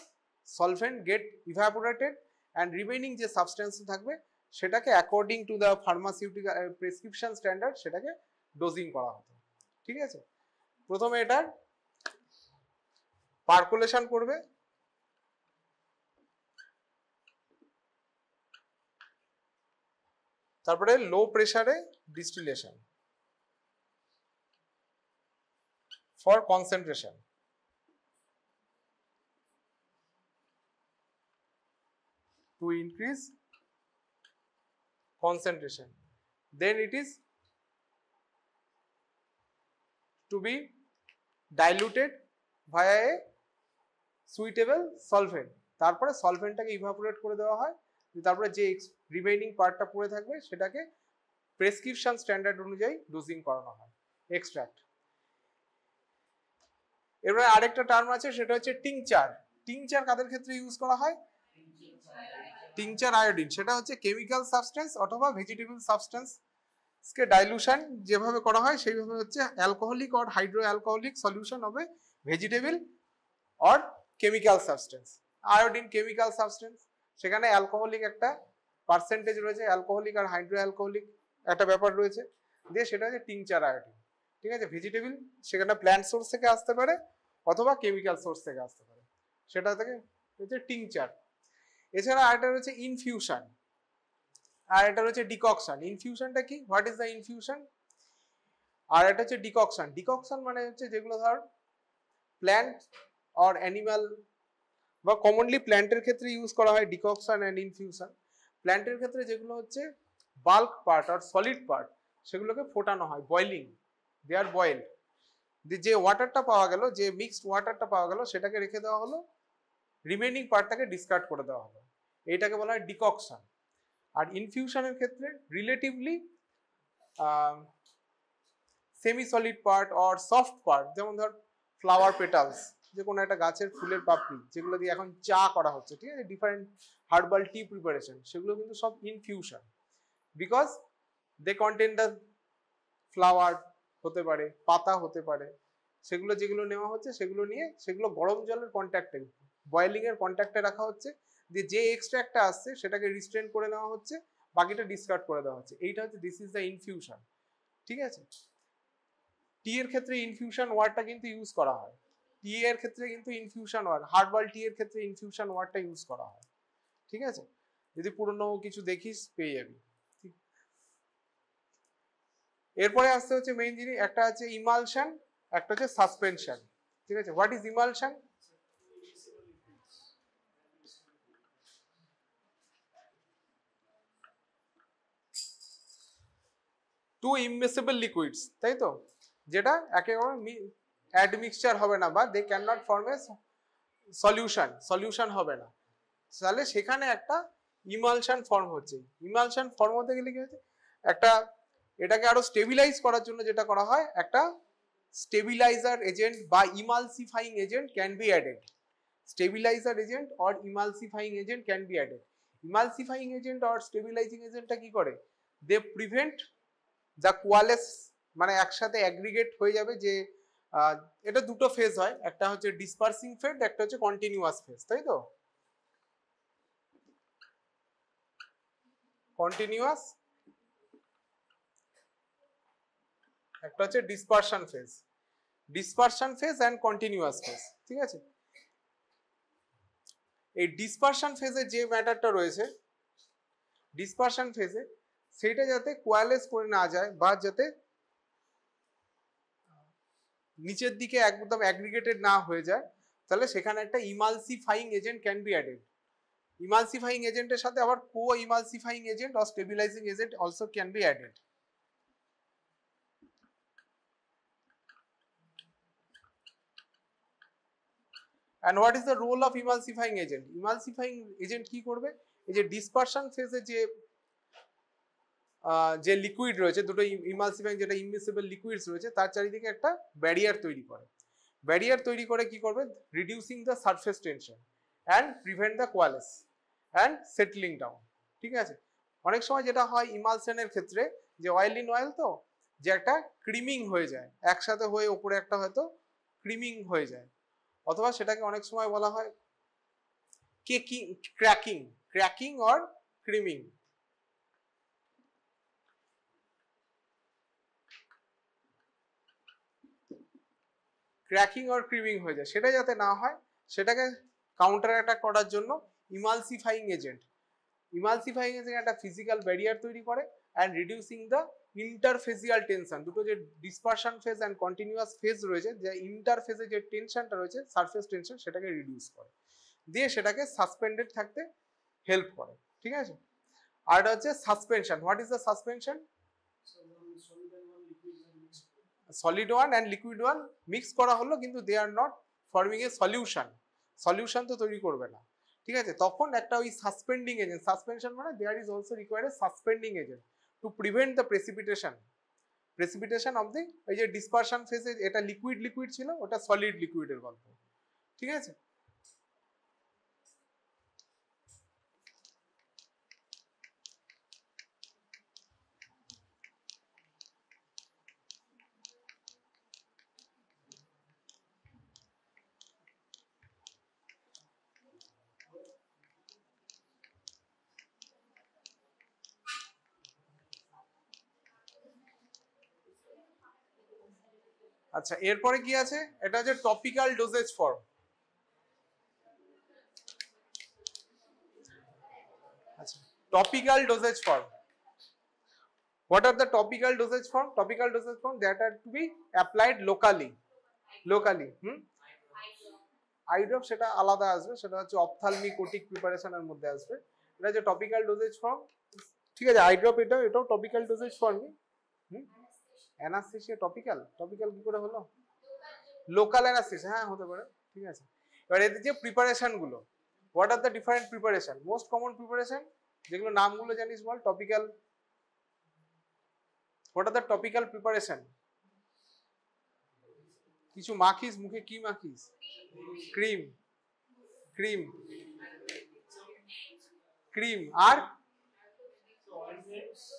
solvent get evaporated and remaining যে সাবস্টেন্স থাকবে সেটাকে according to the pharmaceutical prescription standard সেটাকে ডোজিং করা হতো, ঠিক আছে? প্রথমে এটার পার্কুলেশন করবে, তারপরে লো প্রেসারে distillation for concentration, to increase concentration, then it is to be diluted via a suitable solvent, তারপরে সলভেন্টটাকে ইভাপোরেট করে দেওয়া হয়, তারপরে যে রিমেইনিং পার্টটা পড়ে থাকবে সেটাকে প্রেসক্রিপশন স্ট্যান্ডার্ড অনুযায়ী ডোজিং করানো হয়, এক্সট্রাক্ট। এবারে আরেকটা টার্ম আছে, সেটা হচ্ছে টিংচার। টিংচার কাদের ক্ষেত্রে ইউজ করা হয়? টিংচার আয়োডিন, সেটা হচ্ছে কেমিক্যাল সাবস্টেন্স অথবা ভেজিটেবল সাবস্টেন্স কে ডাইলুশন যেভাবে করা হয় সেইভাবে হচ্ছে alcoholic or hydro alcoholic solution হবে vegetable or chemical substance. Iodine chemical substance, সেখানে অ্যালকোহলিক একটা পার্সেন্টেজ রয়েছে, অ্যালকোহলিক আর হাইড্রো অ্যালকোহলিক একটা ব্যাপার রয়েছে, দিয়ে সেটা হচ্ছে টিংচার আয়োডিন, ঠিক আছে? ভেজিটেবল সেখানে প্ল্যান্ট সোর্স থেকে আসতে পারে অথবা কেমিক্যাল সোর্স থেকে আসতে পারে, সেটা থেকে হচ্ছে টিংচার। এছাড়া আরেকটা রয়েছে ইনফিউশন, আর এটা হচ্ছে ডিককশন। ইনফিউশনটা কি, হোয়াট ইজ দ্য ইনফিউশন? আর এটা হচ্ছে ডিককশন। ডিককশন মানে হচ্ছে যেগুলো ধর প্ল্যান্ট অর অ্যানিমাল বা কমনলি প্ল্যান্টের ক্ষেত্রে ইউজ করা হয় ডিককশন অ্যান্ড ইনফিউশন। প্ল্যান্টের ক্ষেত্রে যেগুলো হচ্ছে বাল্ক পার্ট আর সলিড পার্ট সেগুলোকে ফোটানো হয়, বয়েলিং, দে আর বয়েলড, যে ওয়াটারটা পাওয়া গেল, যে মিক্সড ওয়াটারটা পাওয়া গেল সেটাকে রেখে দেওয়া হলো, রিমেইনিং পার্টটাকে ডিসকার্ড করে দেওয়া হলো, এইটাকে বলা হয় ডিককশন। আর ইনফিউশনের ক্ষেত্রে relatively semi solid part or soft part, যেমন ধর ফ্লাওয়ার পেটালস, যে কোনো একটা গাছের ফুলের পাপড়ি যেগুলো দিয়ে এখন চা করা হচ্ছে, ঠিক আছে, ডিফারেন্ট হার্বাল টি প্রিপারেশন, সেগুলো কিন্তু সব infusion, because they contain the flower, হতে পারে পাতা, হতে পারে, সেগুলো যেগুলো নেওয়া হচ্ছে সেগুলো নিয়ে সেগুলো গরম জলের কন্ট্যাক্টে, বয়েলিং এর কন্ট্যাক্টে রাখা হচ্ছে, যে এক্সট্রাক্টটা আসছে সেটাকে রিস্ট্রেন করে নেওয়া হচ্ছে, বাকিটা ডিসকার্ড করে দেওয়া হচ্ছে, এইটা হচ্ছে দিস ইজ দ্য ইনফিউশন, ঠিক আছে? টি এর ক্ষেত্রে ইনফিউশন ওয়ার্ডটা কিন্তু ইউজ করা হয়, টি এর ক্ষেত্রে কিন্তু ইনফিউশন ওয়ার্ড, হার্বাল টি এর ক্ষেত্রে ইনফিউশন ওয়ার্ডটা ইউজ করা হয়, ঠিক আছে? যদি পুরনো কিছু দেখিস পেয়ে যাবি। এরপরে আসতে হচ্ছে মেইন জিনিস, একটা আছে ইমালশন, একটা হচ্ছে সাসপেনশন, ঠিক আছে? What is emulsion? Two immiscible liquids, তাই তো, যেটা একেবারে অ্যাডমিক্সচার হবে না বা they can not form a solution হবে না, তাহলে সেখানে একটা ইমালশন ফর্ম হচ্ছে। ইমালশন ফর্ম হতে গেলে কি হচ্ছে, একটা এটাকে আরো স্টেবিলাইজ করার জন্য যেটা করা হয়, একটা স্টেবিলাইজার এজেন্ট বা emulsifying agent can be added, stabiliser agent or emulsifying agent can be added. Emulsifying agent or stabilising এজেন্টটা কি করে, দে প্রিভেন্ট যা কোয়ালেস, মানে একসাথে অ্যাগ্রিগেট হয়ে যাবে, যে এটা দুটো ফেজ হয়, একটা হচ্ছে ডিসপার্সিং ফেজ, একটা হচ্ছে কন্টিনিউয়াস ফেজ, তাই তো? কন্টিনিউয়াস, একটা হচ্ছে dispersion phase. Dispersion phase and continuous phase, ঠিক আছে? এই ডিসপারশন ফেজে যে ম্যাটারটা রয়েছে, ডিসপারশন ফেজে সেটা যাতে কোয়ালেস করে না যায় বা যাতে নিচের দিকে একদম অ্যাগ্রিগেটেড না হয়ে যায়, তাহলে সেখানে একটা emulsifying agent can be added. Emulsifying এজেন্টের সাথে আবার co emulsifying agent or stabilising agent also can be added. And what is the role of emulsifying agent? Emulsifying agent কি করবে? এই যে ডিসপারশন ফেজে যে লিকুইড রয়েছে, দুটো ইমালসিফাইং যেটা ইমিসিবল লিকুইডস রয়েছে, তার চারিদিকে একটা ব্যারিয়ার তৈরি করে। ব্যারিয়ার তৈরি করে কি করবে? Reducing the surface tension and prevent the coalesce and settling down, ঠিক আছে? অনেক সময় যেটা হয় ইমালশনের ক্ষেত্রে, যে অয়েল ইন অয়েল তো, যে একটা ক্রিমিং হয়ে যায়, একসাথে হয়ে ওপরে একটা হয়তো ক্রিমিং হয়ে যায়, অথবা সেটাকে অনেক সময় বলা হয় caking, cracking, cracking or creaming. Cracking or creaming হয়ে যায়, সেটা যাতে না হয় সেটাকে কাউন্টার অ্যাটাক করার জন্য ইমালসিফাইং এজেন্ট, ইমালসিফাইং এজেন্ট একটা ফিজিক্যাল ব্যারিয়ার তৈরি করে অ্যান্ড রিডিউসিং দ্য ইন্টারফেজিয়াল টেনশন। দুটো যে dispersion phase and continuous phase রয়েছে, যে ইন্টারফেজে যে টেনশনটা রয়েছে, সারফেস টেনশন, সেটাকে রিডিউস করে, দিয়ে সেটাকে সাসপেন্ডেড থাকতে হেল্প করে, ঠিক আছে? আর এটা হচ্ছে suspension. What is the suspension? Solid one and liquid one mix করা হলো, কিন্তু they are not forming a solution, solution তো তৈরি করবে না, ঠিক আছে? তখন একটা ওই সাসপেন্ডিং এজেন্ট, সাসপেনশন মানে there is also required a suspending agent to prevent the precipitation of the, এই যে ডিসপারশন ফেজে এটা লিকুইড লিকুইড ছিল, ওটা সলিড লিকুইডের গল্প, ঠিক আছে? আচ্ছা, এরপরে কি আছে? এটা হচ্ছে টপিক্যাল ডোজেজ ফর্ম। আচ্ছা, topical dosage form. What are the topical dosage form? Topical dosage form that are to be applied locally. Locally. I drop সেটা আলাদা আসবে, সেটা হচ্ছে অপথ্যালমিক ওটিক প্রিপারেশনের মধ্যে আসবে। এটা যে টপিক্যাল ডোজেজ ফর্ম, ঠিক আছে? আই ড্রপ এটাও টপিক্যাল ডোজেজ ফর্মই। অ্যানাস্থেসিয়া টপিক্যাল, টপিক্যাল কি করে হলো? লোকাল অ্যানাস্থেসিয়া, হ্যাঁ হতে পারে, ঠিক আছে? এবার এদের যে প্রিপারেশন গুলো, what are the different preparation? Most common preparation যেগুলো নামগুলো জানিস বল। Topical, what are the topical preparation? কিছু মাখিস মুখে, কি মাখিস? ক্রিম, ক্রিম, ক্রিম আর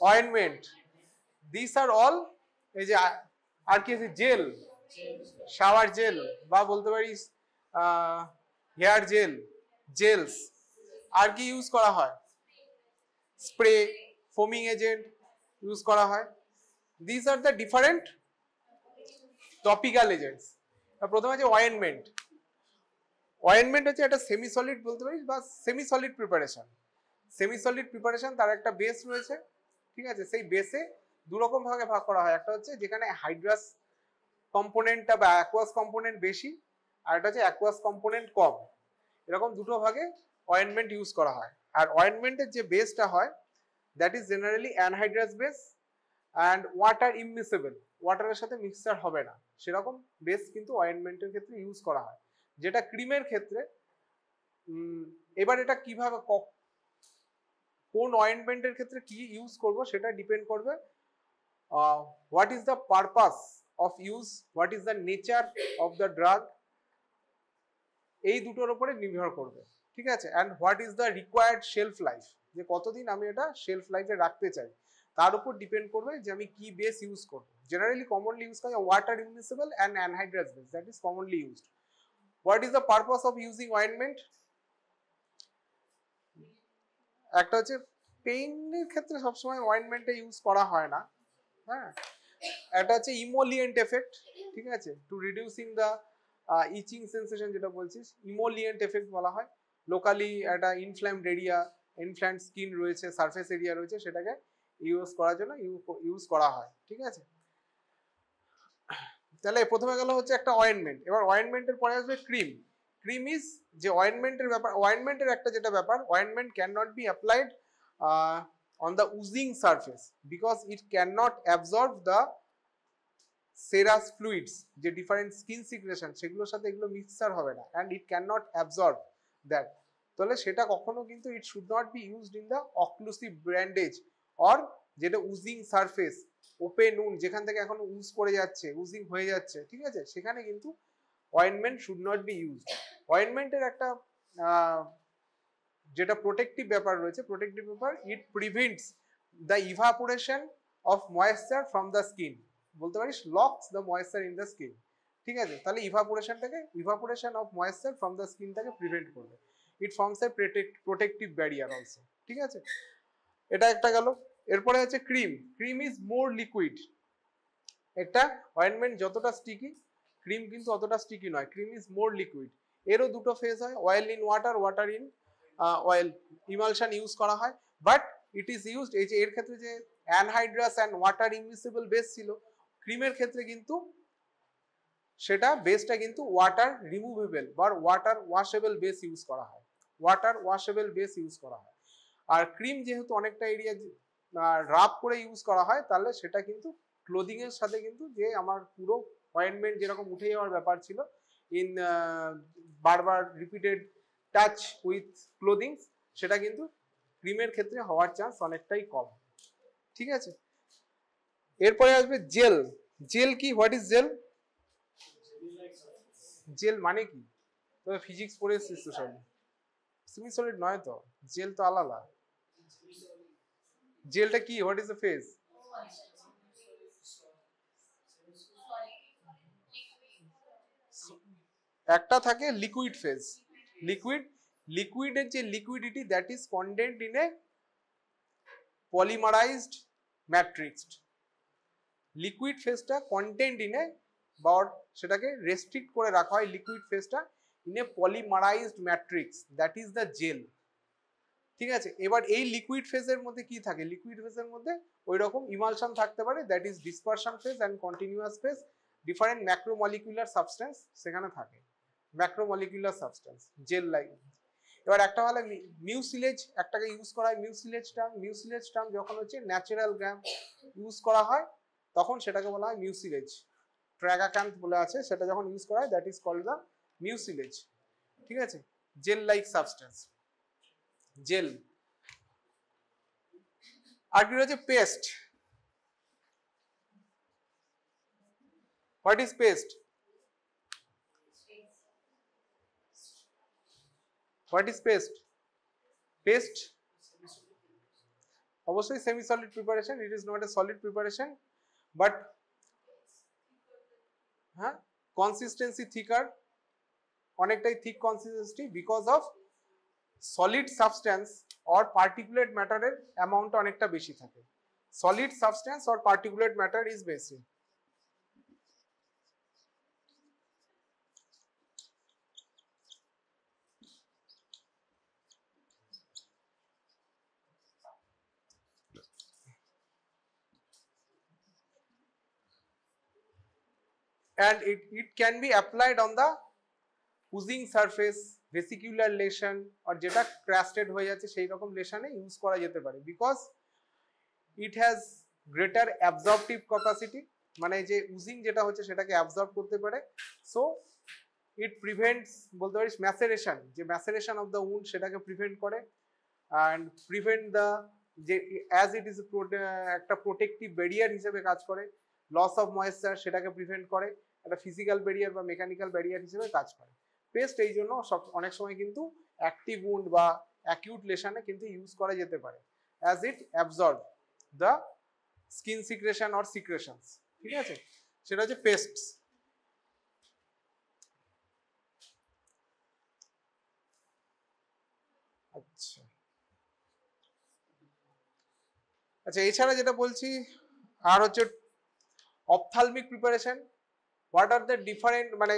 অয়েন্টমেন্ট। দিস আর অল, এই যে আর কি আছে? জেল, শাওয়ার জেল, বা বলতে পারিস হেয়ার জেল, জেলস। আর কি ইউজ করা হয়? স্প্রে, ফোমিং এজেন্ট ইউজ করা হয়। This are the different topical agents. প্রথমে আছে অয়েন্টমেন্ট। অয়েন্টমেন্ট হচ্ছে একটা সেমি সলিড বলতে পারিস, বা semi solid preparation. Semi solid preparation, তার একটা বেস রয়েছে, ঠিক আছে? সেই বেসে দু রকম ভাগে ভাগ করা হয়। একটা হচ্ছে যেখানে হাইড্রাস কম্পোনেন্টটা বা অ্যাকুয়াস কম্পোনেন্ট বেশি, আর একটা হচ্ছে অ্যাকুয়াস কম্পোনেন্ট কম। এরকম দুটো ভাগে অয়েন্টমেন্ট ইউজ করা হয়। আর অয়েন্টমেন্টের যে বেসটা হয়, that is generally anhydrous base and water immiscible, ওয়াটারের সাথে মিক্সচার হবে না, সেরকম বেস কিন্তু অয়েন্টমেন্টের ক্ষেত্রে ইউজ করা হয়। যেটা ক্রিমের ক্ষেত্রে, এবার এটা কিভাবে কোন অয়েন্টমেন্টের ক্ষেত্রে কি ইউজ করব সেটা ডিপেন্ড করবে what is the purpose of use, what is the nature of the drug, এই দুটোর উপরে নির্ভর করবে, ঠিক আছে? And what is the required shelf life, যে কতদিন আমি এটা শেলফ লাইফে রাখতে চাই, তার উপর ডিপেন্ড করবে যে আমি কি বেস ইউজ করবো। জেনারেলি কমনলি ইউজ করা water immiscible and anhydrous base, that is commonly used. What is the purpose of using ointment? একটা হচ্ছে পেইনের ক্ষেত্রে সবসময় অয়েন্টমেন্টে ইউজ করা হয় না, হ্যাঁ। একটা হচ্ছে ইমোলিয়েন্ট এফেক্ট, ঠিক আছে, to reducing the itching sensation, যেটা বলছিস ইমোলিয়েন্ট এফেক্ট বলা হয়। লোকালি একটা ইনফ্ল্যামড এরিয়া, ইনফ্ল্যামড স্কিন রয়েছে, সারফেস এরিয়া রয়েছে, সেটাকে ইউজ করার জন্য ইউজ করা হয়, ঠিক আছে। তাহলে প্রথমে গেল হচ্ছে একটা অয়েন্টমেন্ট। এবার অয়েন্টমেন্টের পরে আসবে ক্রিম। ক্রিম ইজ যে অয়েন্টমেন্টের ব্যাপার, অয়েন্টমেন্টের একটা যেটা ব্যাপার, ointment can not be applied on the oozing surface because it cannot absorb the serous fluids, যে ডিফারেন্ট স্কিন সিক্রেশন সেগুলোর সাথে এগুলো মিক্সচার হবে না, and it cannot absorb that, তাহলে সেটা কখনো কিন্তু it should not be used in the occlusive bandage or যেটা ওজিং সারফেস, ওপেন উন্ড, যেখান থেকে এখন উজ করে যাচ্ছে, উজিং হয়ে যাচ্ছে, ঠিক আছে, সেখানে কিন্তু ointment should not be used. অয়েন্টমেন্টের একটা যেটা প্রোটেক্টিভ ব্যাপার রয়েছে, প্রোটেক্টিভ ব্যাপার, it prevents the evaporation of moisture from the skin, বলতে পারিস locks the moisture in the skin, ঠিক আছে, তাহলে evaporation of moisture from the স্কিনটাকে প্রিভেন্ট করবে। It forms a protective barrier also, ঠিক আছে, এটা একটা গেল। এরপরে হচ্ছে cream. Cream is more liquid. একটা অয়েন্টমেন্ট যতটা স্টিকি, ক্রিম কিন্তু অতটা স্টিকি নয়, ক্রিম ইজ মোর লিকুইড। এরও দুটো ফেজ হয়, oil in water, water in oil, emulsion use করা হয়, বাট ইট ইজ ইউজড, এই যে এর ক্ষেত্রে যে অ্যানহাইড্রাস অ্যান্ড ওয়াটার ইমিসিবল বেস ছিল, ক্রিমের ক্ষেত্রে কিন্তু সেটা বেসটা কিন্তু ওয়াটার রিমুভেবল বা ওয়াটার ওয়াশেবল বেস ইউজ করা হয়, ওয়াটার ওয়াশেবল বেস ইউজ করা হয়। আর ক্রিম যেহেতু অনেকটা এরিয়া রাব করে ইউজ করা হয়, তাহলে সেটা কিন্তু ক্লোদিং এর সাথে কিন্তু, যে আমার পুরো অয়েন্টমেন্ট যেরকম উঠে যাওয়ার ব্যাপার ছিল ইন বারবার রিপিটেড টাচ উইথ ক্লোদিং, সেটা কিন্তু ক্রিমের ক্ষেত্রে হওয়ার চান্স অনেকটাই কম, ঠিক আছে। এরপরে আসবে জেল। জেল কি? What is gel? জেল মানে কি? তবে ফিজিক্স পড়ে এসেছিস তো সব, সেমি সলিড নয় তো, জেল তো আলাদা। জেলটা কি? What is the phase? একটা থাকে লিকুইড ফেজ। লিকুইডের যে liquidity, that is content in a polymerised matrix. Liquid ফেজটা কন্টেন্ট ইন এ, বা সেটাকে রেস্ট্রিক্ট করে রাখা হয় লিকুইড ফেজটা in a polymerised matrix, that is the gel, ঠিক আছে। এবার এই লিকুইড ফেজের মধ্যে কি থাকে? লিকুইড ফেজের মধ্যে ওই রকম ইমালশন থাকতে পারে, that is dispersion phase and continuous phase, different macromolecular substance সেখানে থাকে, ম্যাক্রোমলিকুলার সাবস্টেন্স জেল লাইক। এবার একটা হলো মিউসিলেজ, একটাকে ইউজ করা হয় মিউসিলেজ টার্ম। মিউসিলেজ টার্ম যখন হচ্ছে ন্যাচারাল গ্যাম ইউজ করা হয়, তখন সেটাকে বলা হয় মিউসিলেজ। ট্র্যাগাক্যান্থ বলে আছে, সেটা যখন ইউজ করা হয়, that is called the mucilage, ঠিক আছে। Gel like substance, gel. আর কি রয়েছে? Paste. What is paste? What is paste? Paste অবশ্যই semi solid preparation, it is not a solid preparation, but হ্যাঁ কনসিস্টেন্সি থিকার, অনেকটাই thick consistency, because of solid substance or particulate ম্যাটারের অ্যামাউন্ট অনেকটা বেশি থাকে। Solid substance or particulate matter is বেশি। And it can be applied on the oozing surface, vesicular lesion, or যেটা crusted হয়ে যাচ্ছে সেই রকম লেশনে ইউজ করা যেতে পারে, because it has greater absorptive capacity, মানে যে উজিং যেটা হচ্ছে সেটাকে অ্যাবজর্ব করতে পারে। সো ইট প্রিভেন্টস, বলতে পারিস ম্যাসেরেশন, যে ম্যাসেরেশন অফ দ্য উন্ড সেটাকে প্রিভেন্ট করে, অ্যান্ড প্রিভেন্ট দ্য, যে অ্যাজ ইট ইজ একটা প্রোটেক্টিভ ব্যারিয়ার হিসেবে কাজ করে, লস অফ ময়েশ্চার সেটাকে প্রিভেন্ট করে, একটা ফিজিক্যাল ব্যারিয়ার বা মেকানিক্যাল ব্যারিয়ার হিসেবে কাজ করে পেস্ট। এই জন্য অনেক সময় কিন্তু অ্যাক্টিভ উন্ড বা অ্যাকিউট লেশনে কিন্তু ইউজ করা যেতে পারে, as it absorb the skin secretion or সিক্রেশনস, ঠিক আছে, সেটা হচ্ছে পেস্টস। আচ্ছা আচ্ছা, এছাড়া যেটা বলছি আর হচ্ছে ophthalmic preparation. What are the different, মানে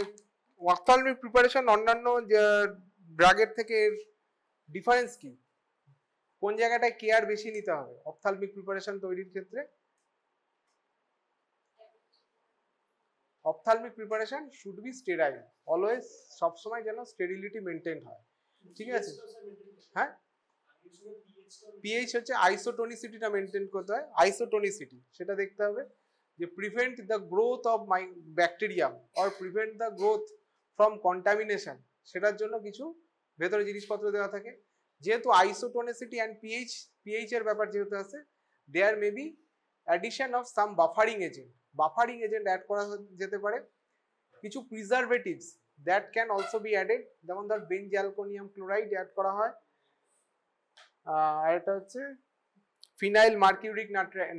অপথ্যালমিক প্রিপারেশন অন্যান্য ড্রাগের থেকে ডিফারেন্স কি, কোন জায়গাটায় কেয়ার বেশি নিতে হবে অপথ্যালমিক প্রিপারেশন তৈরির ক্ষেত্রে? Ophthalmic preparation should be sterile, always, সবসময় যেন স্টেরিলিটি মেনটেন হয়, ঠিক আছে? হ্যাঁ, পিএইচ হচ্ছে আইসোটোনিসিটিটা মেনটেন করতে হয়, আইসোটোনিসিটি সেটা দেখতে হবে, যে prevent the growth of bacterium or prevent the growth from contamination, সেটার জন্য কিছু ভেতরে জিনিসপত্র দেওয়া থাকে। যেহেতু আইসোটোনিসিটি অ্যান্ড পিএইচ এর ব্যাপার যেহেতু আছে, there may be addition of some buffering agent add করা যেতে পারে, কিছু preservatives that can also be added, যেমন ধর বেনজালকোনিয়াম ক্লোরাইড অ্যাড করা হয়, আর এটা হচ্ছে phenyl mercuric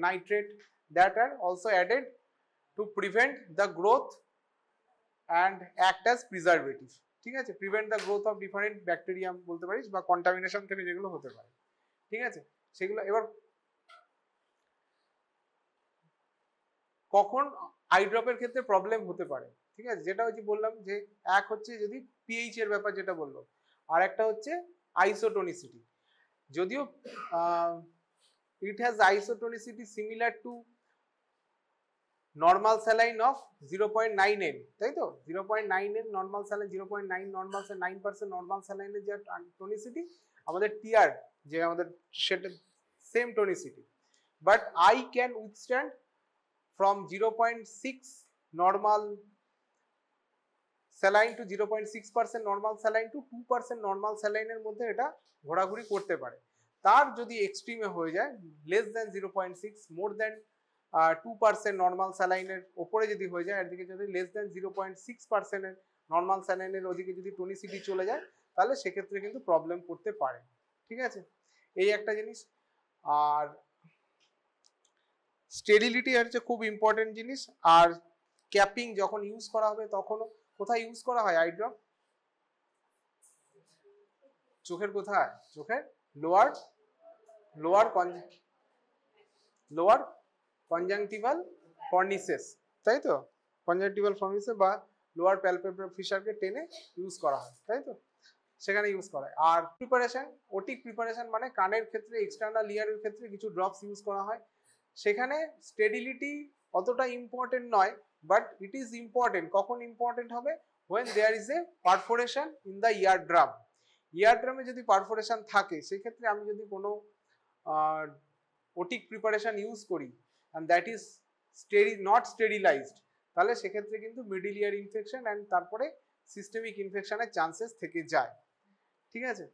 nitrate that are also added to prevent the growth and act as preservative, ঠিক আছে? prevent the growth of different bacterium বলতে পারিস, বা কন্টামিনেশন থেকে যেগুলো হতে পারে, ঠিক আছে? সেগুলো এবার কখন আই ড্রপের ক্ষেত্রে প্রবলেম হতে পারে, ঠিক আছে? যেটা হচ্ছে বললাম যে এক হচ্ছে যদি পিএইচ এর ব্যাপার যেটা বললো, আর একটা হচ্ছে আইসোটোনিসিটি। যদিও it has isotonicity similar to normal saline of 0.9N, তাই তো? 0.9N normal saline, 0.9 normal, 9% normal স্যালাইনের যে টনিসিটি, আমাদের টিআর যে আমাদের সেটা same tonicity, but I can withstand from 0.6 normal saline to 0.6% normal saline to 2% normal স্যালাইনের মধ্যে এটা ঘোরাঘুরি করতে পারে। তার যদি এক্সট্রিমে হয়ে যায় লেস দেন 0.6, মোর দেন 2% নর্মাল স্যালাইনের ওপরে যদি হয়ে যায়, এদিকে যদি লেস দেন 0.6% নর্মাল স্যালাইনের ওদিকে যদি টনিসিটি চলে যায়, তাহলে সেক্ষেত্রে কিন্তু প্রবলেম করতে পারে, ঠিক আছে? এই একটা জিনিস। আর স্টেরিলিটি হচ্ছে খুব ইম্পর্টেন্ট জিনিস। আর ক্যাপিং যখন ইউজ করা হবে তখনও কোথায় ইউজ করা হয় আই ড্রপ? চোখের কোথায়? চোখের লোয়ার কনজাংটিভাল ফর্নিসেস, তাই তো? কনজাংটিভাল ফর্নিসেস বা লোয়ার প্যালপেব্রাল ফিশারকে টেনে ইউজ করা হয়, তাই তো? সেখানে ইউজ করা হয়। আর প্রিপারেশন, ওটিক প্রিপারেশন মানে কানের ক্ষেত্রে এক্সটার্নাল ইয়ারের ক্ষেত্রে কিছু ড্রপস ইউজ করা হয়, সেখানে স্টেরিলিটি অতটা ইম্পর্টেন্ট নয়, বাট ইট ইজ ইম্পর্টেন্ট। কখন ইম্পর্টেন্ট হবে? when there is a perforation in the eardrum, ইয়ারড্রামে যদি পারফোরেশন থাকে, সেক্ষেত্রে আমি যদি কোনো ওটিক প্রিপারেশন ইউজ করি and that is not sterilized, তাহলে সেক্ষেত্রে কিন্তু মিডল ইয়ার ইনফেকশন অ্যান্ড তারপরে সিস্টেমিক ইনফেকশনের চান্সেস থেকে যায়, ঠিক আছে?